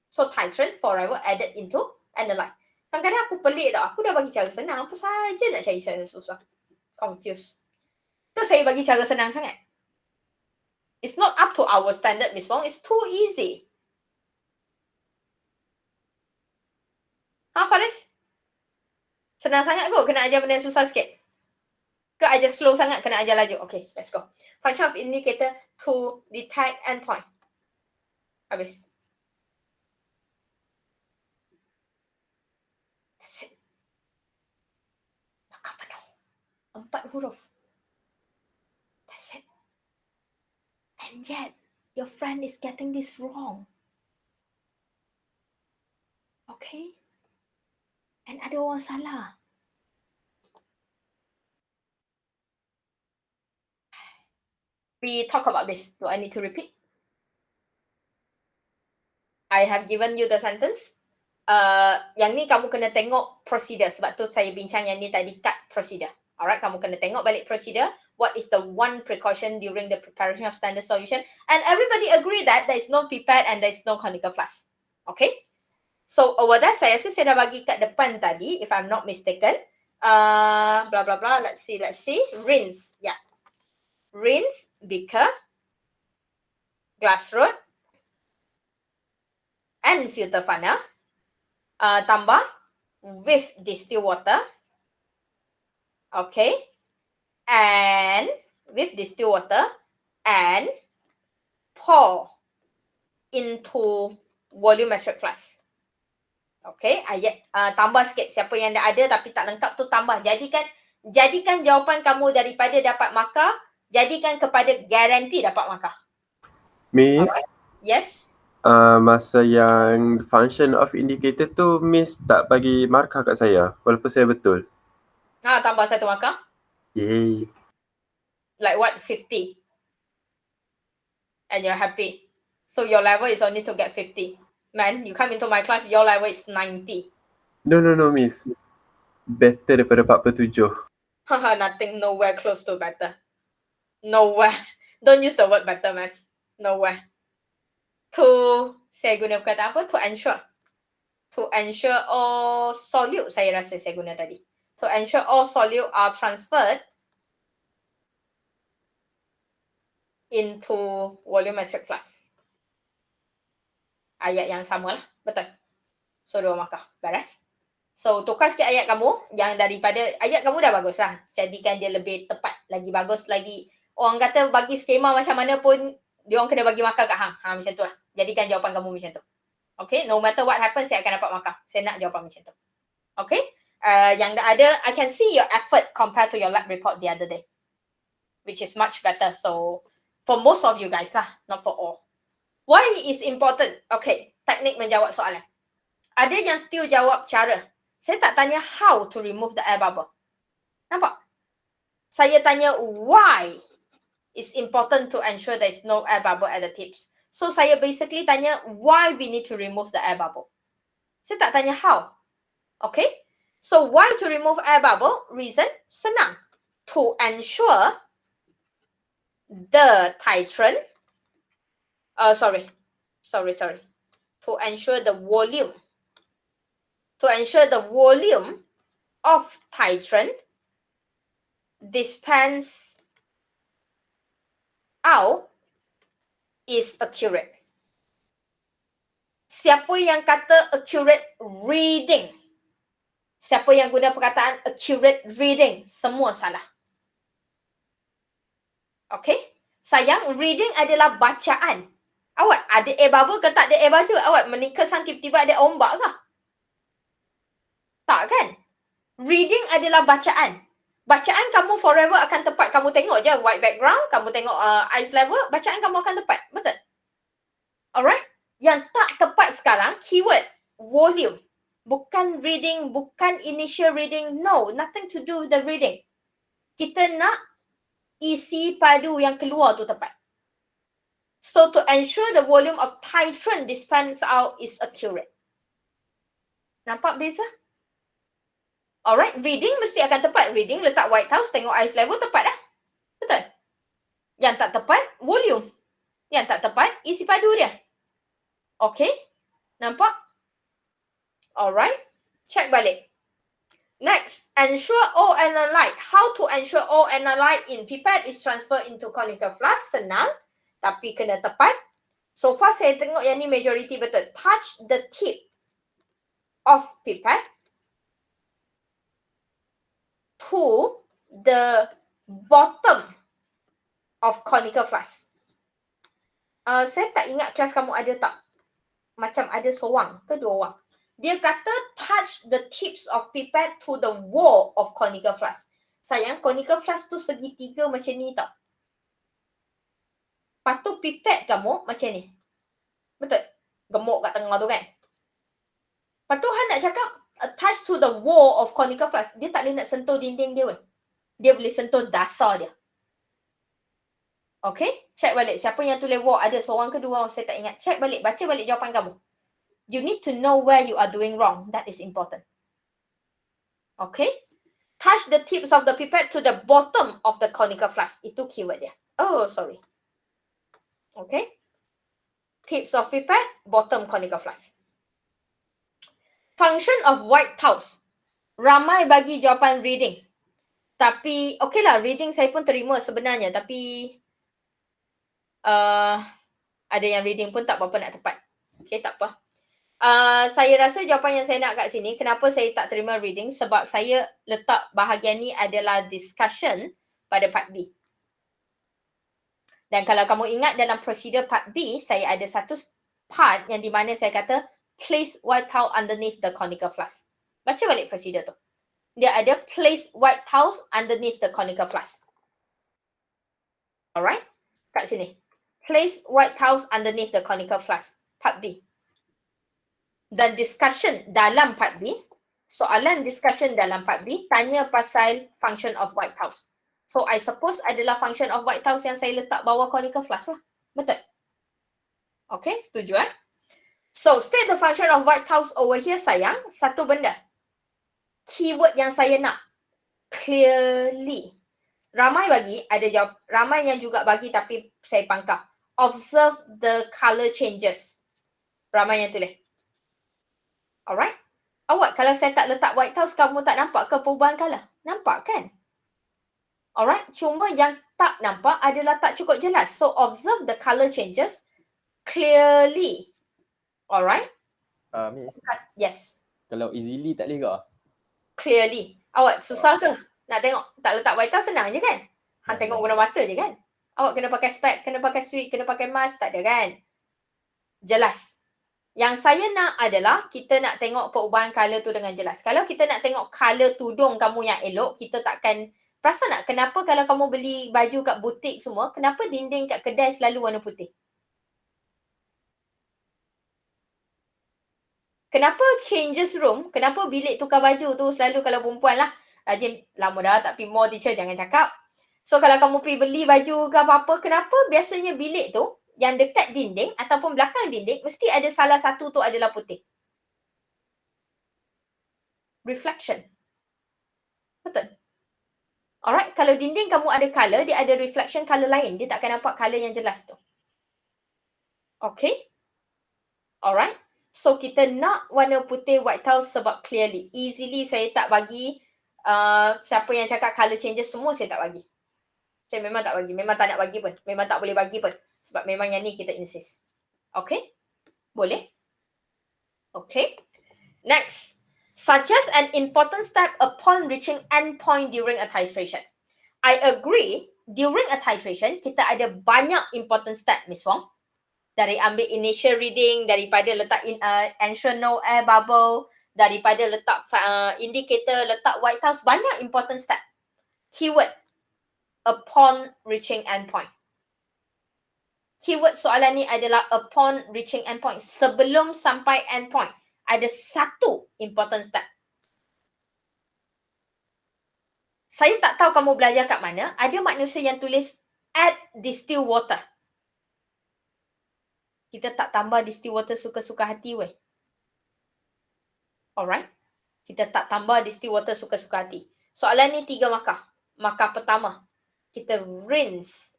So titrant forever added into analyte. Kadang-kadang aku pelik tau, aku dah bagi cara senang, apa saja nak cari cara susah. Confused. Tu saya bagi cara senang sangat. It's not up to our standard, Miss Wong. It's too easy. Faris? Senang sangat kot, kena ajar benda yang susah sikit. Ke ajar slow sangat, kena ajar laju. Okay, let's go. Function of indicator to detect endpoint. Habis. That's it. Maka penuh. 4 huruf. That's it. And yet, your friend is getting this wrong. Okay? And ada orang salah. We talk about this. Do I need to repeat? I have given you the sentence. Yang ni kamu kena tengok procedure. Sebab tu saya bincang yang ni tadi cut procedure. Alright, kamu kena tengok balik procedure. What is the one precaution during the preparation of standard solution? And everybody agree that there is no pipette and there is no conical flask. Okay? So over there, saya rasa saya dah bagi kat depan tadi, if I'm not mistaken. Blah, blah, blah. Let's see. Rinse. Yeah. Rinse, beaker, glass rod, and filter funnel. Tambah with distilled water. Okay. And with distilled water and pour into volumetric flask. Okay, tambah sikit. Siapa yang dah ada tapi tak lengkap tu tambah. Jadikan jawapan kamu daripada dapat markah, jadikan kepada garanti dapat markah. Miss, Alright. Yes. Masa yang function of indicator tu Miss tak bagi markah kat saya walaupun saya betul. Tambah 1 markah. Yay. Like what? 50. And you're happy. So your level is only to get 50. Man, you come into my class, your level is 90. No Miss. Better daripada 47. Nothing, nowhere close to better. Nowhere. Don't use the word better, man. Nowhere. Saya guna perkataan apa? To ensure. To ensure all solute, saya rasa saya guna tadi. To ensure all solute are transferred into volumetric flask. Ayat yang sama lah. Betul. So 2 markah. Beres. So tukar sikit ayat kamu. Yang daripada ayat kamu dah bagus lah. Jadikan dia lebih tepat. Lagi bagus lagi. Orang kata bagi skema macam mana pun, dia orang kena bagi markah kat hang. Macam tu lah. Jadikan jawapan kamu macam tu. Okay. No matter what happens, saya akan dapat markah. Saya nak jawapan macam tu. Okay. Yang dah ada, I can see your effort compared to your lab report the other day. Which is much better. So for most of you guys lah. Not for all. Why is important? Okay, teknik menjawab soalan. Ada yang still jawab cara. Saya tak tanya how to remove the air bubble. Nampak? Saya tanya why it's important to ensure there is no air bubble at the tips. So saya basically tanya why we need to remove the air bubble. Saya tak tanya how. Okay? So why to remove air bubble? Reason? Senang. To ensure the titrant sorry. To ensure the volume. To ensure the volume of titrant dispense out is accurate. Siapa yang kata accurate reading? Siapa yang guna perkataan accurate reading? Semua salah. Okay? Sayang, reading adalah bacaan. Awak ada air bubble ke tak ada air bubble? Awak menikesan tiba-tiba ada ombak ke? Tak kan? Reading adalah bacaan. Bacaan kamu forever akan tepat. Kamu tengok je white background, kamu tengok eyes level, bacaan kamu akan tepat. Betul? Alright? Yang tak tepat sekarang, keyword, volume. Bukan reading, bukan initial reading. No, nothing to do with the reading. Kita nak isi padu yang keluar tu tepat. So to ensure the volume of titration dispensed out is accurate. Nampak beza? Alright, reading mesti akan tepat. Reading letak White House, tengok eyes level tepat dah. Betul? Yang tak tepat, volume. Yang tak tepat, isi padu dia. Okay? Nampak? Alright, check balik. Next, ensure O and a light. How to ensure O and a light in pipette is transferred into conical flask. Senang, tapi kena tepat. So far saya tengok yang ni majority betul. Touch the tip of pipette to the bottom of conical flask. Saya tak ingat kelas kamu ada tak? Macam ada seorang ke dua orang. Dia kata touch the tips of pipette to the wall of conical flask. Sayang, conical flask tu segitiga macam ni tau. Lepas tu pipette kamu macam ni. Betul? Gemuk kat tengah tu kan? Lepas tu Han nak cakap touch to the wall of conical flask. Dia tak boleh nak sentuh dinding dia pun. Dia boleh sentuh dasar dia. Okay? Check balik. Siapa yang tulis wall? Ada seorang ke dua orang? Saya tak ingat. Check balik. Baca balik jawapan kamu. You need to know where you are doing wrong. That is important. Okay? Touch the tips of the pipette to the bottom of the conical flask. Itu keyword dia. Oh, sorry. Okay? Tips of pipette, bottom conical flask. Function of white house. Ramai bagi jawapan reading. Tapi, okay lah, reading saya pun terima sebenarnya. Tapi, ada yang reading pun tak apa-apa nak tepat. Okay, tak apa. Saya rasa jawapan yang saya nak kat sini, kenapa saya tak terima reading, sebab saya letak bahagian ni adalah discussion pada part B. Dan kalau kamu ingat dalam procedure part B, saya ada satu part yang di mana saya kata place white towel underneath the conical flask. Baca balik procedure tu. Dia ada place white towels underneath the conical flask. Alright? Kat sini. Place white towels underneath the conical flask. Part B. Dan discussion dalam part B, soalan discussion dalam part B tanya pasal function of white house. So I suppose adalah function of white house yang saya letak bawah conical flask lah. Betul? Okay, setuju eh? So state the function of white house over here sayang. Satu benda. Keyword yang saya nak. Clearly. Ramai bagi, ada jawab. Ramai yang juga bagi tapi saya pangkah. Observe the colour changes. Ramai yang tulis. Alright. Awak kalau saya tak letak white house, kamu tak nampak ke perubahan colour? Nampak kan? Alright. Cuma yang tak nampak adalah tak cukup jelas. So observe the colour changes clearly. Alright. Miss, Yes. kalau easily tak boleh ke? Clearly. Awak susah ke? Nak tengok tak letak white house senang je kan? Han tengok guna mata je kan? Awak kena pakai spek, kena pakai sweet, kena pakai mask, tak ada kan? Jelas. Yang saya nak adalah kita nak tengok perubahan colour tu dengan jelas. Kalau kita nak tengok colour tudung kamu yang elok, kita takkan perasan tak kenapa kalau kamu beli baju kat butik semua, kenapa dinding kat kedai selalu warna putih? Kenapa changes room, kenapa bilik tukar baju tu selalu kalau perempuan lah, rajin lama dah tak pergi mall teacher jangan cakap. So kalau kamu pergi beli baju ke apa-apa, kenapa biasanya bilik tu yang dekat dinding ataupun belakang dinding mesti ada salah satu tu adalah putih? Reflection. Betul. Alright, kalau dinding kamu ada colour, dia ada reflection colour lain. Dia takkan nampak colour yang jelas tu. Okay. Alright. So kita nak warna putih white house sebab clearly. Easily saya tak bagi siapa yang cakap colour changes semua saya tak bagi. Saya memang tak bagi. Memang tak nak bagi pun. Memang tak boleh bagi pun. Sebab memang yang ni kita insist. Okay? Boleh? Okay. Next. Suggest an important step upon reaching end point during a titration. I agree. During a titration, kita ada banyak important step, Miss Wong. Dari ambil initial reading, daripada letak ensure no air bubble, daripada letak indicator, letak white house, banyak important step. Keyword upon reaching endpoint. Keyword soalan ni adalah upon reaching endpoint. Sebelum sampai endpoint, ada satu important step. Saya tak tahu kamu belajar kat mana. Ada manusia yang tulis add distilled water. Kita tak tambah distilled water suka-suka hati weh. Alright. Kita tak tambah distilled water suka-suka hati. Soalan ni 3 markah. Markah pertama, kita rinse.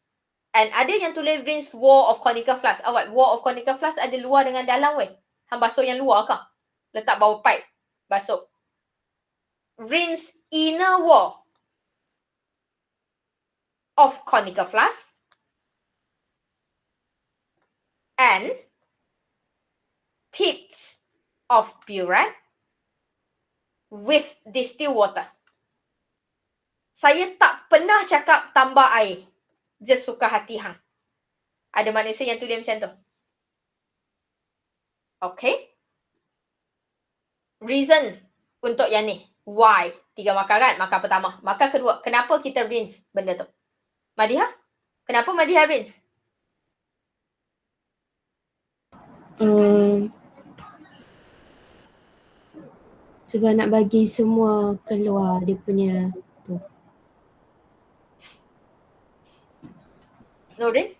And ada yang tulis rinse wall of conical flask. Awak, wall of conical flask ada luar dengan dalam weh. Hang basuh yang luar kah? Letak bawah pipe. Basuh. Rinse inner wall of conical flask and tips of burette with distilled water. Saya tak pernah cakap tambah air. Just suka hati hang. Ada manusia yang tulis macam tu. Okay. Reason untuk yang ni. Why? 3 markah kan? Markah pertama. Markah kedua. Kenapa kita rinse benda tu? Madiha? Kenapa Madiha rinse? Sebab nak bagi semua keluar dia punya tu. Nurin?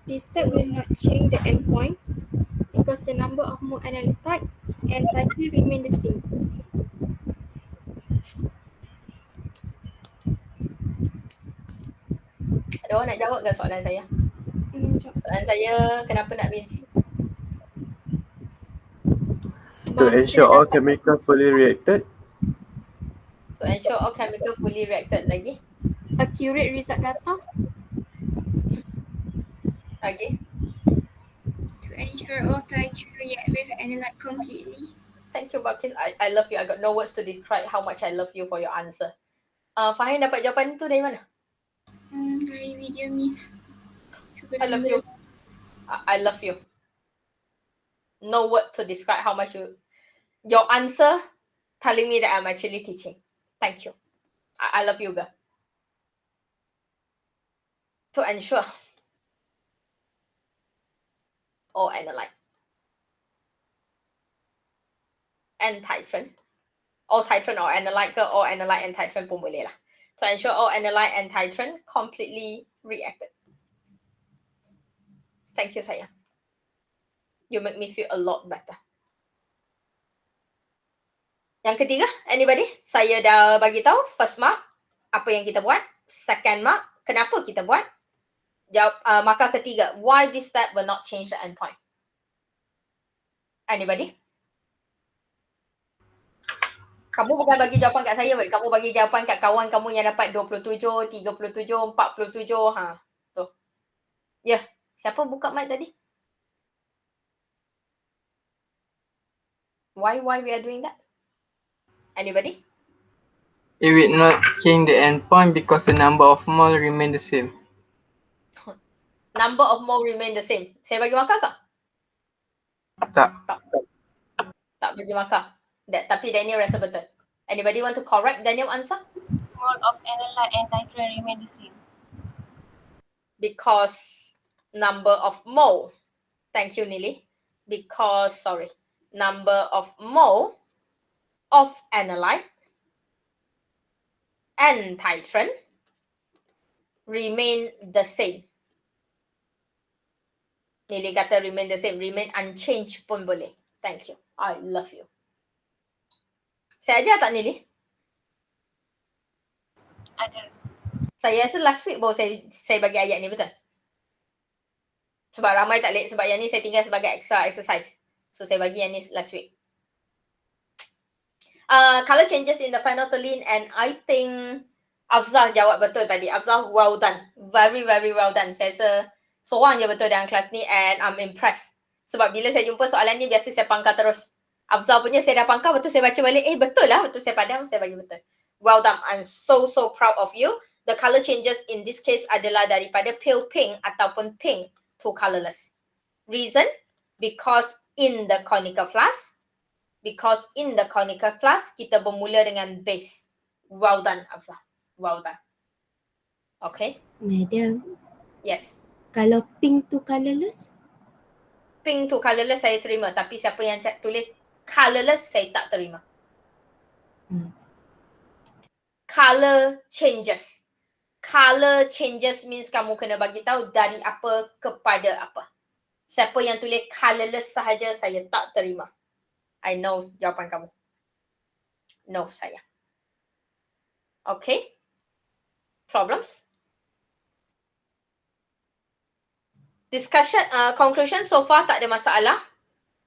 This step will not change the endpoint because the number of mode analyte and title remain the same. Ada orang nak jawab ke soalan saya? Soalan saya, kenapa nak rinse? To ensure all chemical fully reacted. To ensure all chemical fully reacted. Lagi? Accurate result data. Lagi? To ensure all titration react with analyte completely. Thank you, Bakis. I love you. I got no words to describe how much I love you for your answer. Fahim dapat jawapan tu dari mana? Dari video miss. I love you. I love you. No word to describe how much you... Your answer telling me that I'm actually teaching. Thank you. I love you, girl. To ensure all analyte and titration. All titration or analyte ke, all analyte and titration pun boleh lah. To ensure all analyte and titration completely reacted. Thank you, sayang. You make me feel a lot better. Yang ketiga, anybody? Saya dah bagi tahu first mark, apa yang kita buat. Second mark, kenapa kita buat. Jawab, markah ketiga, why this step will not change the endpoint. Anybody? Kamu bukan bagi jawapan kat saya, weh. Kamu bagi jawapan kat kawan kamu yang dapat 27, 37, 47. Ha, tu. Ya, siapa buka mic tadi? Why we are doing that? Anybody? It will not change the endpoint because the number of mole remain the same. Number of mole remain the same. Saya bagi markah ke? Tak. Tak bagi markah. Tapi Daniel rasa betul. Anybody want to correct Daniel answer? Mode of analyte and titration remain the same. Because number of mole. Thank you, Nili. Because, sorry. Number of mole of analyte and titration remain the same. Nili kata remain the same. Remain unchanged pun boleh. Thank you. I love you. Saya ajar tak, Nili? Ada. Saya rasa last week baru saya bagi ayat ni, betul? Sebab ramai tak late. Sebab yang ni saya tinggal sebagai extra exercise. So, saya bagi yang ni last week. Color changes in the phenolphthalein, and I think Afzal jawab betul tadi. Afzal, well done. Very, very well done. Saya rasa seorang je betul dalam kelas ni, and I'm impressed. Sebab bila saya jumpa soalan ni, biasa saya pangkal terus. Afzal punya saya dah pangkal, betul saya baca balik. Betul lah, betul saya padam, saya bagi betul. Well done. I'm so proud of you. The color changes in this case adalah daripada pale pink ataupun pink to colorless. Reason? Because in the conical flask, Because in the conical flask, kita bermula dengan base. Well done, Afzah. Well done. Okay. Madam, Yes. kalau pink tu colourless? Pink tu colourless saya terima. Tapi siapa yang tulis colourless, saya tak terima. Colour changes. Colour changes means kamu kena bagi tahu dari apa kepada apa. Siapa yang tulis colourless sahaja, saya tak terima. I know jawapan kamu. No, sayang. Okay. Problems? Discussion, conclusion so far tak ada masalah.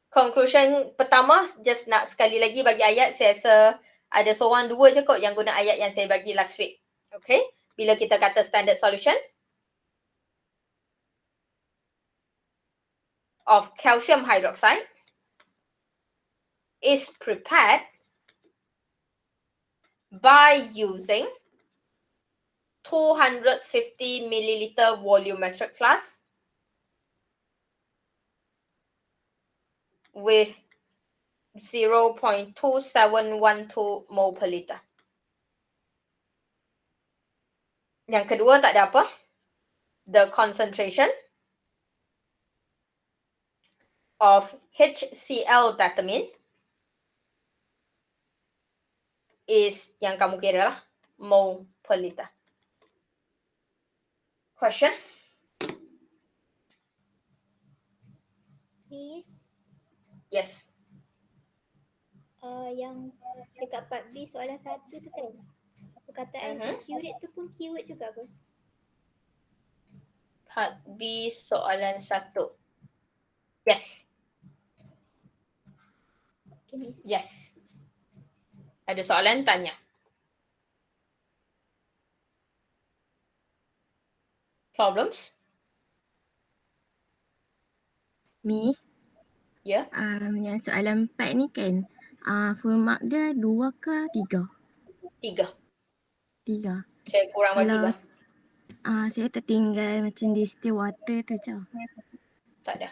Conclusion pertama, just nak sekali lagi bagi ayat, saya rasa ada seorang dua je kot yang guna ayat yang saya bagi last week. Okay. Bila kita kata standard solution of calcium hydroxide is prepared by using 250 milliliter volumetric flask with 0.2712 mol per liter. Yang kedua tak ada apa. The concentration of HCl detamine is yang kamu kira lah mol per liter. Question? Miss, Yes. yang dekat part B soalan 1 tu kan, perkataan accurate tu pun keyword juga ke? Part B soalan 1. Yes. Okay, Miss. Yes. Ada soalan, tanya. Problems? Miss, Ya. yang soalan 4 ni kan, full mark dia 2 ke 3? 3. 3. Saya kurang bagi Kalau lah. saya tertinggal macam distill water tu je. Tak ada.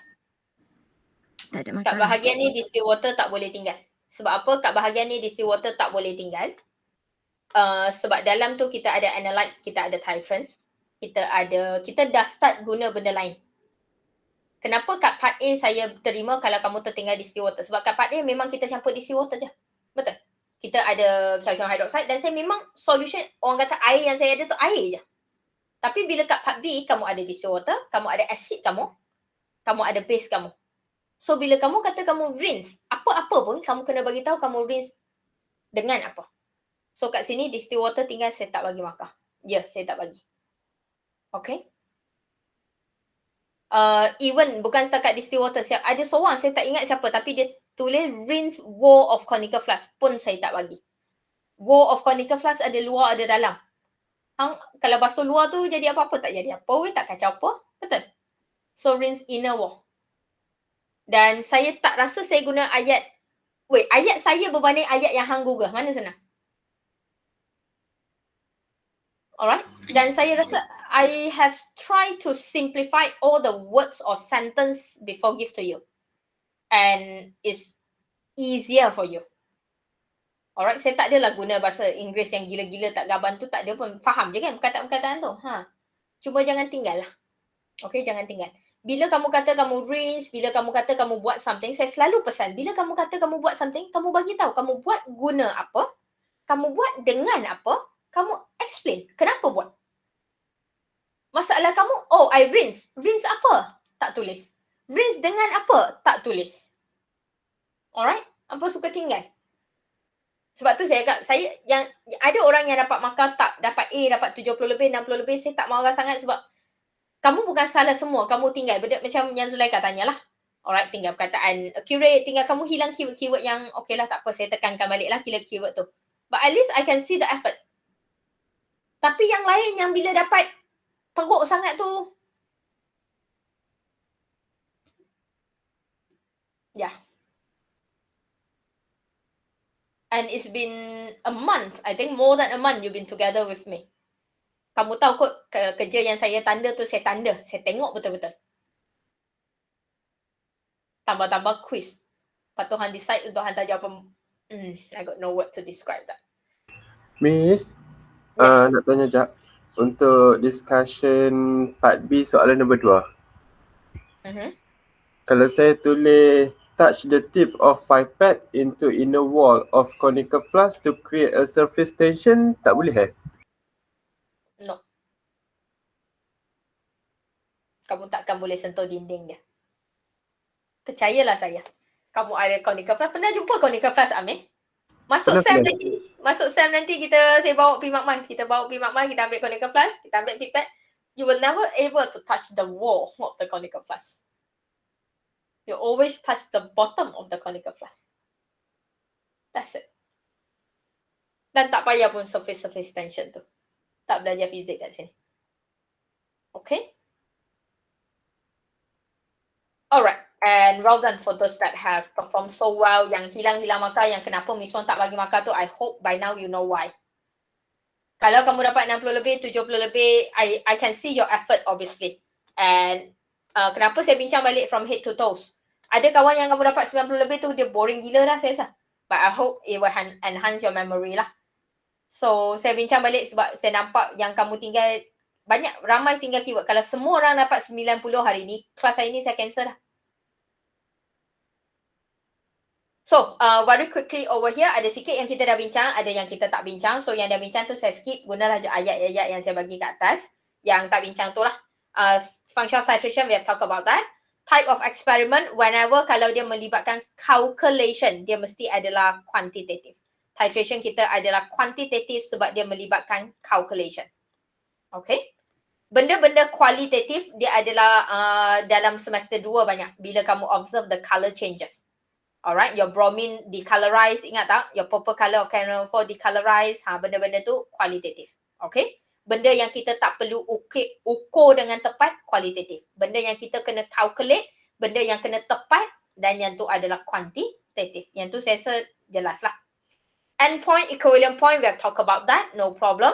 Tak ada Kat masalah. bahagian ni distill water tak boleh tinggal. Sebab apa kat bahagian ni distill water tak boleh tinggal? Sebab dalam tu kita ada analyte, kita ada titration, kita dah start guna benda lain. Kenapa kat part A saya terima kalau kamu tertinggal distill water? Sebab kat part A memang kita campur distill water je. Betul? Kita ada calcium hydroxide dan saya memang solution, orang kata air yang saya ada tu air je. Tapi bila kat part B, kamu ada distill water, kamu ada acid kamu ada base kamu. So bila kamu kata kamu rinse, apa-apa pun kamu kena bagi tahu kamu rinse dengan apa. So kat sini distill water tinggal saya tak bagi markah. Ya, saya tak bagi. Okay. Even bukan setakat distill water, ada seorang saya tak ingat siapa tapi dia tulis rinse wall of conical flask pun saya tak bagi. Wall of conical flask ada luar ada dalam. Kalau basuh luar tu jadi apa-apa tak jadi apa, tak kacau apa. Betul? So rinse inner wall. Dan saya tak rasa saya guna ayat, ayat saya berbanding ayat yang hang Google. Mana senang? Alright. Dan saya rasa I have tried to simplify all the words or sentence before give to you. And it's easier for you. Alright. Saya tak adalah guna bahasa Inggeris yang gila-gila tak gaban tu. Tak ada pun. Faham je kan perkataan-perkataan tu. Cuma jangan tinggal lah. Okay, jangan tinggal. Bila kamu kata kamu rinse, bila kamu kata kamu buat something, saya selalu pesan. Bila kamu kata kamu buat something, kamu bagi tahu. Kamu buat guna apa. Kamu buat dengan apa. Kamu explain kenapa buat. Masalah kamu, I rinse. Rinse apa? Tak tulis. Rinse dengan apa? Tak tulis. Alright? Apa suka tinggal? Sebab tu saya yang ada orang yang dapat markah tak, dapat A, dapat 70 lebih, 60 lebih, saya tak marah sangat sebab kamu bukan salah semua, kamu tinggal. Macam yang Zulaikha tanyalah. Alright, tinggal perkataan accurate, tinggal kamu hilang keyword-keyword yang okay lah, tak apa, saya tekankan balik lah keyword tu. But at least I can see the effort. Tapi yang lain yang bila dapat teruk sangat tu, yeah. And it's been a month, I think more than a month you've been together with me. Kamu tahu kot kerja yang saya tanda tu saya tanda, saya tengok betul-betul. Tambah-tambah quiz. Lepas tu hang decide untuk hantar jawapan. I got no word to describe that. Miss, nak tanya Jap. Untuk discussion part B soalan nombor 2. Kalau saya tulis touch the tip of pipette into inner wall of conical flask to create a surface tension, tak boleh No. Kamu takkan boleh sentuh dinding dia. Percayalah saya. Kamu ada conical flask. Pernah jumpa conical flask, Amir? Masuk SEM nanti saya bawa pergi makmal. Kita bawa pergi makmal, kita ambil conical flask, kita ambil pipette. You will never able to touch the wall of the conical flask. You always touch the bottom of the conical flask. That's it. Dan tak payah pun surface tension tu. Tak belajar fizik kat sini. Okay? Alright. And well done for those that have performed so well. Yang hilang markah, yang kenapa Miss Wan tak bagi markah tu, I hope by now you know why. Kalau kamu dapat 60 lebih, 70 lebih, I can see your effort obviously. And kenapa saya bincang balik from head to toes. Ada kawan yang kamu dapat 90 lebih tu, dia boring gila dah saya rasa. But I hope it will enhance your memory lah. So, saya bincang balik sebab saya nampak yang kamu tinggal, ramai tinggal keyword. Kalau semua orang dapat 90 hari ni, kelas hari ni saya cancel dah. So, very quickly over here, ada sikit yang kita dah bincang, ada yang kita tak bincang. So, yang dah bincang tu saya skip, gunalah ayat-ayat yang saya bagi kat atas. Yang tak bincang tu lah. Function of titration, we have talked about that. Type of experiment, whenever kalau dia melibatkan calculation, dia mesti adalah quantitative. Titration kita adalah quantitative sebab dia melibatkan calculation. Okay? Benda-benda kualitatif, dia adalah dalam semester 2 banyak. Bila kamu observe the colour changes. Alright, your bromine decolorize, ingat tak? Your purple colour of cyanide 4 decolorize. Benda-benda tu kualitatif. Okay? Benda yang kita tak perlu ukur dengan tepat, kualitatif. Benda yang kita kena calculate, benda yang kena tepat, dan yang tu adalah kuantitatif. Yang tu saya rasa jelas lah. Endpoint, equivalent point, we have talked about that, no problem.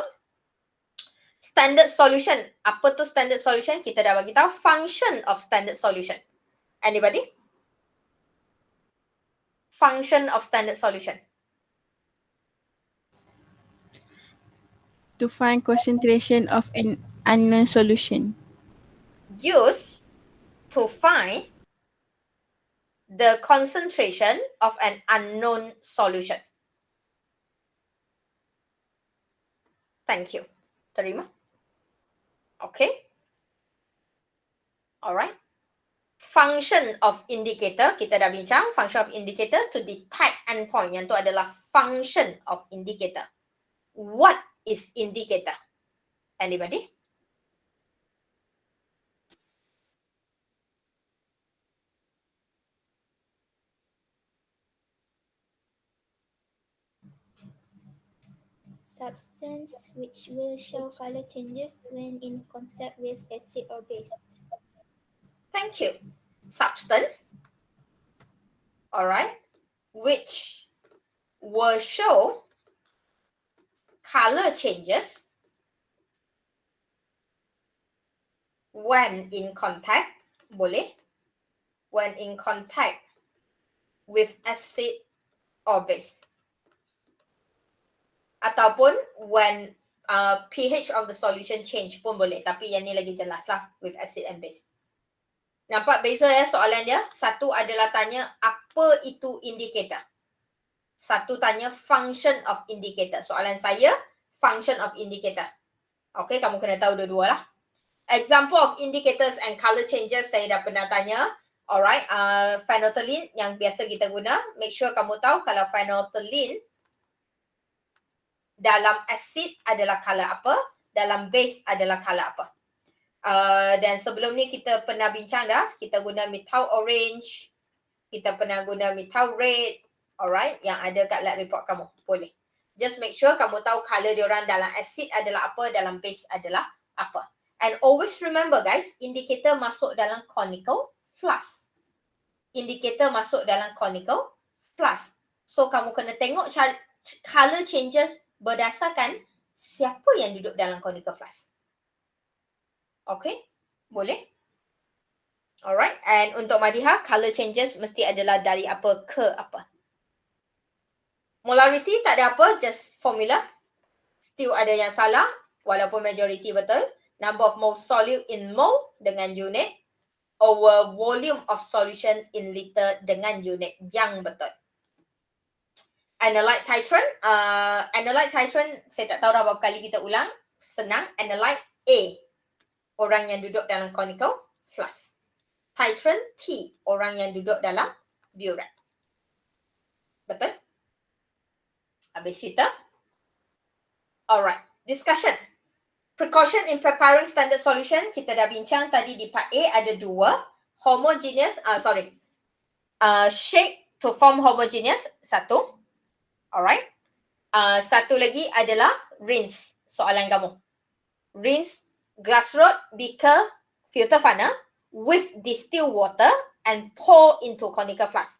Standard solution. Apa tu standard solution? Kita dah bagi tahu function of standard solution. Anybody? Function of standard solution. To find concentration of an unknown solution. Use to find the concentration of an unknown solution. Thank you. Terima? Okay. Alright. Function of indicator, kita dah bincang. Function of indicator to detect endpoint. Yang tu adalah function of indicator. What is indicator? Anybody? Substance which will show color changes when in contact with acid or base. Thank you. Substance. Alright. Which will show color changes when in contact. Boleh. When in contact with acid or base. Ataupun when pH of the solution change pun boleh. Tapi yang ni lagi jelas lah with acid and base. Nampak beza ya soalan dia? Satu adalah tanya apa itu indicator. Satu tanya function of indicator. Soalan saya, function of indicator. Okay, kamu kena tahu dua-dua lah. Example of indicators and color changes saya dah pernah tanya. Alright, phenolphthalein yang biasa kita guna. Make sure kamu tahu kalau phenolphthalein dalam acid adalah color apa, dalam base adalah color apa. Dan sebelum ni kita pernah bincang dah, kita guna methyl orange, kita pernah guna methyl red, alright, yang ada kat lab report kamu, boleh. Just make sure kamu tahu color diorang dalam acid adalah apa, dalam base adalah apa. And always remember guys, indicator masuk dalam conical flask. Indicator masuk dalam conical flask. So kamu kena tengok color changes berdasarkan siapa yang duduk dalam conical flask. Okay, boleh? Alright, and untuk Madiha, color changes mesti adalah dari apa ke apa. Molarity tak ada apa, just formula. Still ada yang salah, walaupun majority betul. Number of moles solute in mole dengan unit over volume of solution in liter dengan unit yang betul. Analyte titrant, analyte titrant saya tak tahu dah berapa kali kita ulang. Senang, analyte A, orang yang duduk dalam conical flask. Titrant T, orang yang duduk dalam burette. Betul? Habis cerita. Alright, discussion. Precaution in preparing standard solution. Kita dah bincang tadi di part A ada dua. Homogeneous, shake to form homogeneous, satu. Alright. Satu lagi adalah rinse, soalan kamu. Rinse glass rod, beaker, filter funnel with distilled water and pour into conical flask.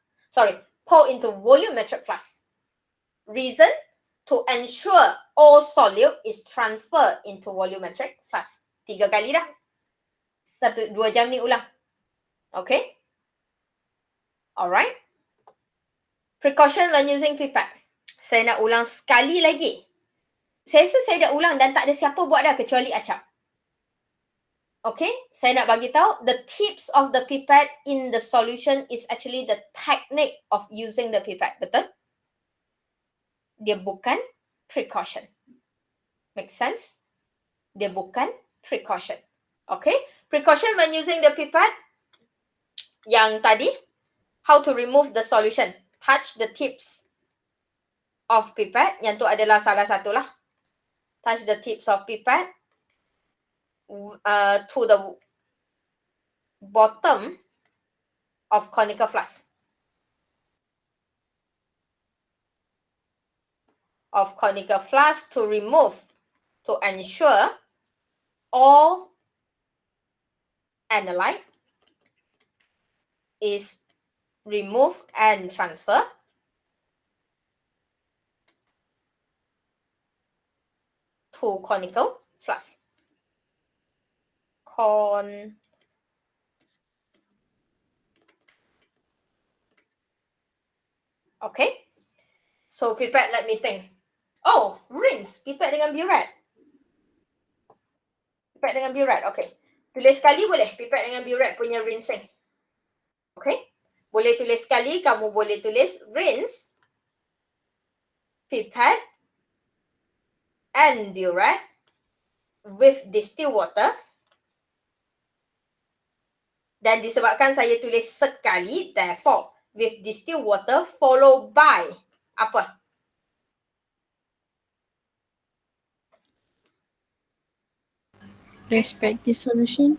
Pour into volumetric flask. Reason, to ensure all solute is transferred into volumetric flask. 3 kali dah. 2 jam ni ulang. Okay? Alright. Precaution when using pipette. Saya nak ulang sekali lagi. Saya rasa saya dah ulang dan tak ada siapa buat dah kecuali Acap. Okay, saya nak bagi tahu the tips of the pipette in the solution is actually the technique of using the pipette. Betul? Dia bukan precaution. Make sense? Dia bukan precaution. Okay, precaution when using the pipette yang tadi, how to remove the solution. Touch the tips of pipette. Yang tu adalah salah satu lah. Touch the tips of pipette to the bottom of conical flask. Of conical flask to remove, to ensure all analyte is removed and transferred to conical flask. Okay. So pipette, let me think. Oh, rinse. Pipette dengan burette. Pipette dengan burette. Okay. Tulis sekali boleh. Pipette dengan burette punya rinsing. Okay. Boleh tulis sekali. Kamu boleh tulis rinse pipette and burette with distilled water. Dan disebabkan saya tulis sekali, therefore, with distilled water followed by apa? Respective solution.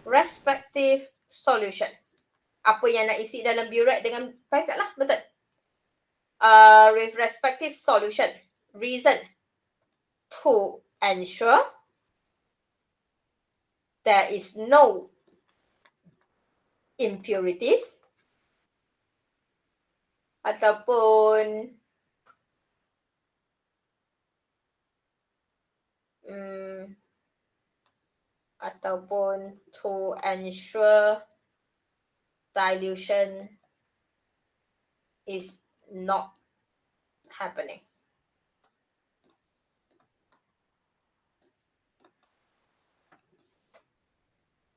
Respective solution. Apa yang nak isi dalam burette dengan pipette lah, betul? With respective solution. Reason, to ensure there is no impurities ataupun to ensure dilution is not happening.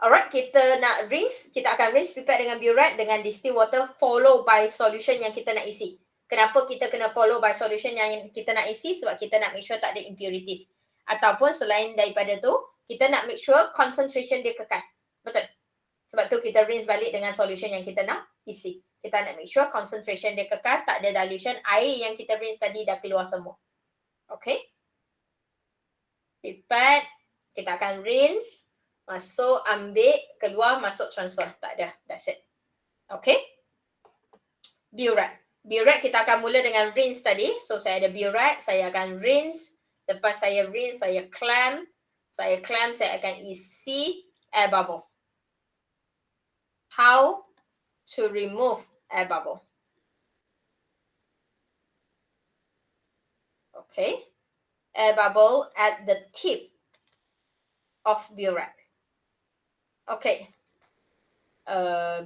Alright, kita nak rinse. Kita akan rinse pipette dengan burette dengan distilled water follow by solution yang kita nak isi. Kenapa kita kena follow by solution yang kita nak isi? Sebab kita nak make sure tak ada impurities. Ataupun selain daripada tu, kita nak make sure concentration dia kekal. Betul? Sebab tu kita rinse balik dengan solution yang kita nak isi. Kita nak make sure concentration dia kekal, tak ada dilution. Air yang kita rinse tadi dah keluar semua. Okay? Pipette, kita akan rinse. Masuk, ambil, keluar, masuk, transfer. Tak ada. That's it. Okay. Burette. Burette kita akan mula dengan rinse tadi. So, saya ada burette. Saya akan rinse. Lepas saya rinse, saya clamp. Saya akan isi air bubble. How to remove air bubble. Okay. Air bubble at the tip of burette. Okay.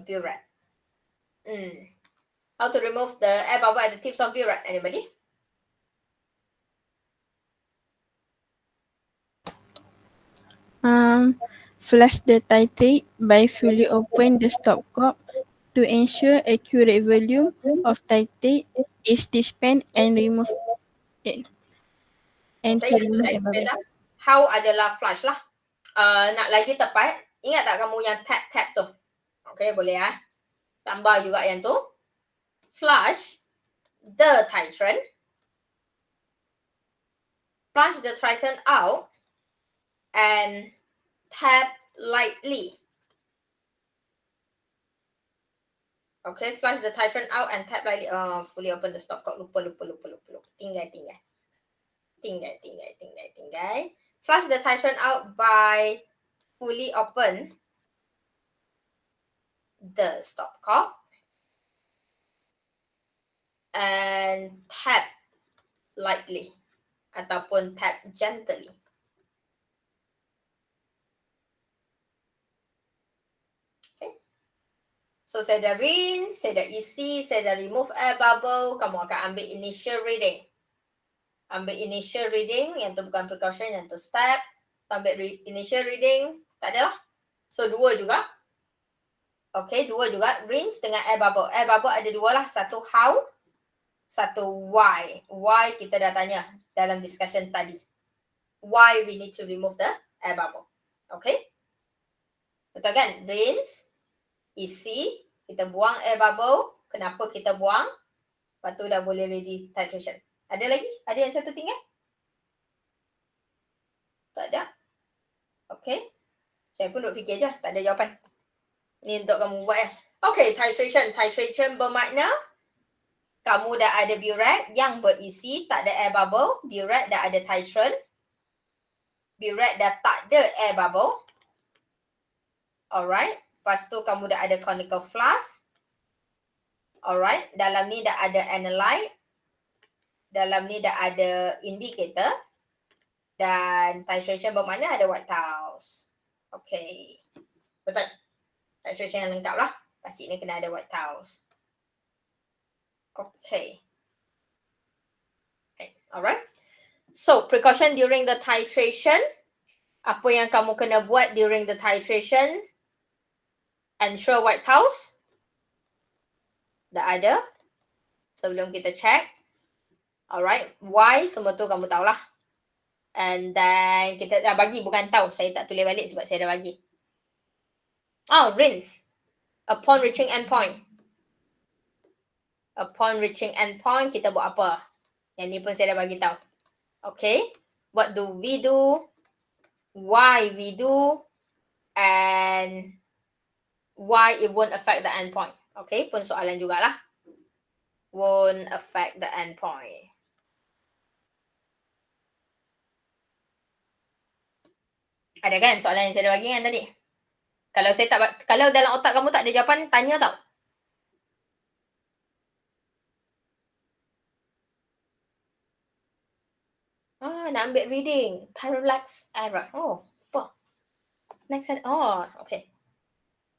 burette. How to remove the air bubble at the tips of burette? Anybody? Flush the titrate by fully open the stopcock to ensure accurate volume of titrate is dispensed and remove it. And Okay, to yang remove kita the explain bubble. lah. How adalah flush lah. Nak lagi tepat, ingat tak kamu yang tap-tap tu? Okay, boleh ya. Tambah juga yang tu. Flush the titrant. Flush the titrant out and tap lightly. Okay, flush the titrant out and tap lightly. Fully open the stopcock. Lupa. Tinggal. Flush the titrant out by fully open the stopcock and tap lightly ataupun tap gently. Okay. So saya dah rinse, saya dah isi, saya dah remove air bubble. Kamu akan ambil initial reading. Ambil initial reading, yang tu bukan precaution, yang tu step. Ambil initial reading, tak ada lah. So dua juga. Okay, dua juga. Rinse dengan air bubble. Air bubble ada dua lah. Satu how, satu why. Why kita dah tanya dalam discussion tadi. Why we need to remove the air bubble. Okay? Betul kan? Rinse, isi, kita buang air bubble. Kenapa kita buang? Lepas tu dah boleh ready titration. Ada lagi? Ada yang satu tinggal? Tak ada? Okay. Saya pun duk fikir je. Tak ada jawapan. Ni untuk kamu buat ya. Okay, titration. Titration bermakna kamu dah ada burette yang berisi, tak ada air bubble. Burette dah ada titrant. Burette dah tak ada air bubble. Alright. Lepas tu kamu dah ada conical flask. Alright. Dalam ni dah ada analyte. Dalam ni dah ada indicator. Dan titration bermakna ada white tiles. Okay. Betul. Titration yang lengkap lah. Pasti ni kena ada white tiles. Okay. Alright. So, precaution during the titration. Apa yang kamu kena buat during the titration? Ensure white tiles. Dah ada. Sebelum kita check. Alright. Why? Semua tu kamu tahulah. And then kita dah bagi, bukan tahu. Saya tak tulis balik sebab saya dah bagi. Oh, rinse. Upon reaching endpoint. Upon reaching endpoint, kita buat apa? Yang ni pun saya dah bagi tahu. Okay. What do we do? Why we do? And why it won't affect the endpoint. Okay. Pun soalan jugalah. Won't affect the endpoint. Ada kan soalan yang saya dah bagi kan tadi? Kalau dalam otak kamu tak ada jawapan, tanya tau. Nak ambil reading. Parallax error. Oh, apa? Next slide. Oh, okay.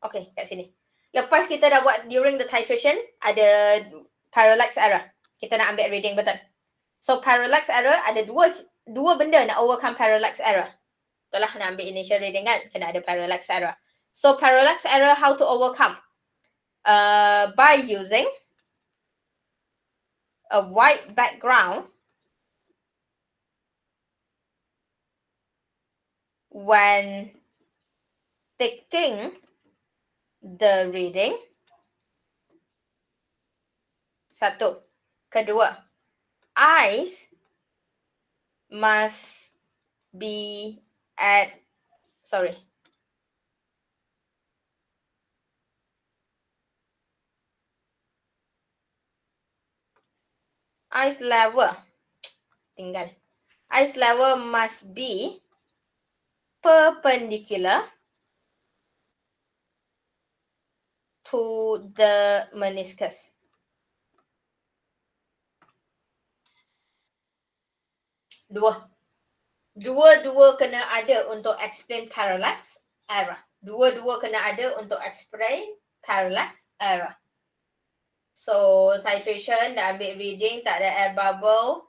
Okay, kat sini. Lepas kita dah buat during the titration, ada parallax error. Kita nak ambil reading, betul? So, parallax error ada dua benda nak overcome parallax error. Betul lah, nak ambil initial reading kan? Kena ada parallax error. So, parallax error, how to overcome? By using a white background when taking the reading. Satu. Kedua, eyes must be at, eyes level. Tinggal. Eyes level must be perpendicular to the meniscus. Dua kena ada untuk explain parallax error. Dua-dua kena ada untuk explain parallax error. So titration dah ambil reading, tak ada air bubble.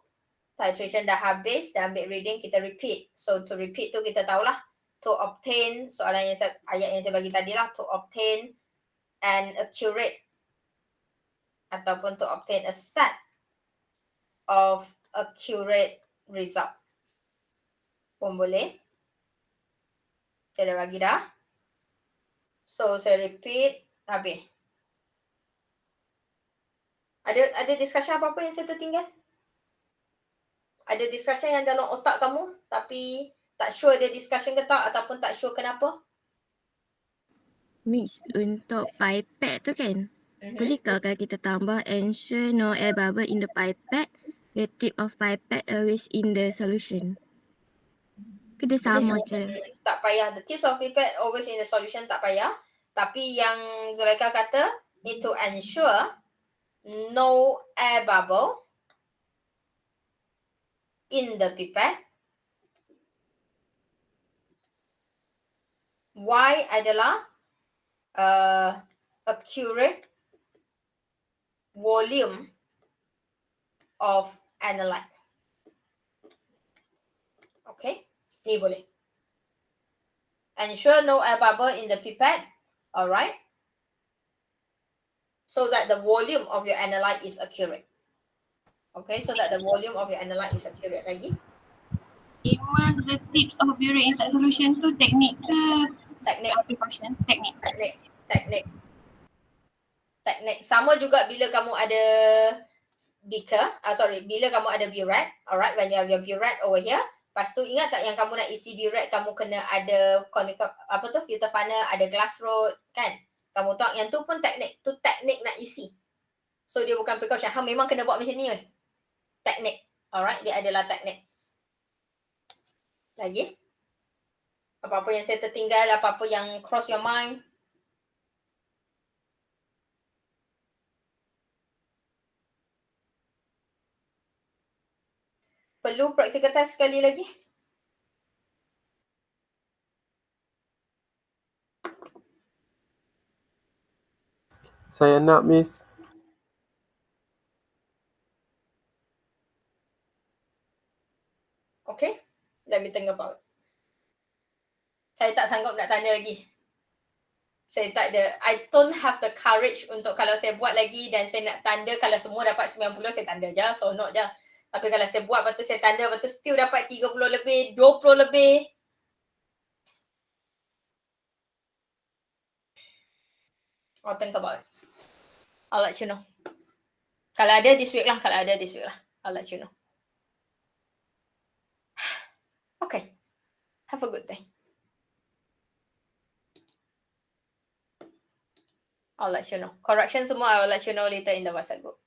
Titration dah habis, dah ambil reading, kita repeat. So to repeat tu kita tahulah, to obtain, soalan yang ayat yang saya bagi tadi lah, to obtain an accurate ataupun to obtain a set of accurate result pun boleh. Saya dah bagi dah. So saya repeat, habis. Ada discussion apa-apa yang saya tertinggal? Ada discussion yang dalam otak kamu tapi tak sure dia discussion ke tak ataupun tak sure kenapa? Miss, untuk pipette tu kan, bolehkah kalau kita tambah ensure no air bubble in the pipette, the tip of pipette always in the solution? Ke dia sama je? Tak payah. The tips of pipette always in the solution, tak payah. Tapi yang Zulaikha kata, need to ensure no air bubble in the pipette. Y adalah accurate volume of analyte. Okay, ni boleh. Ensure no air bubble in the pipette. Alright. So that the volume of your analyte is accurate. Okay, so that the volume of your analyte is accurate. Lagi? Immerse the tips of urine inside solution tu teknik ke? Teknik. Precaution. Teknik. Sama juga bila kamu ada beaker, bila kamu ada burette, alright, when you have your burette over here, lepas tu ingat tak yang kamu nak isi burette, kamu kena ada conical, filter funnel, ada glass rod, kan? Kamu tahu yang tu pun teknik nak isi. So dia bukan precaution, memang kena buat macam ni weh. Teknik, alright, dia adalah teknik. Lagi? Apa-apa yang saya tertinggal, apa-apa yang cross your mind? Perlu practical test sekali lagi? Saya nak, Miss. Okay, let me think about it. Saya tak sanggup nak tanya lagi. Saya tak ada, I don't have the courage untuk kalau saya buat lagi dan saya nak tanda kalau semua dapat 90, saya tanda je, sonok je. Tapi kalau saya buat, lepas tu saya tanda, lepas tu still dapat 30 lebih, 20 lebih. I'll think about it. I'll let you know. Kalau ada this week lah, I'll let you know. Okay. Have a good day. I'll let you know. Correction semua, I will let you know later in the WhatsApp group.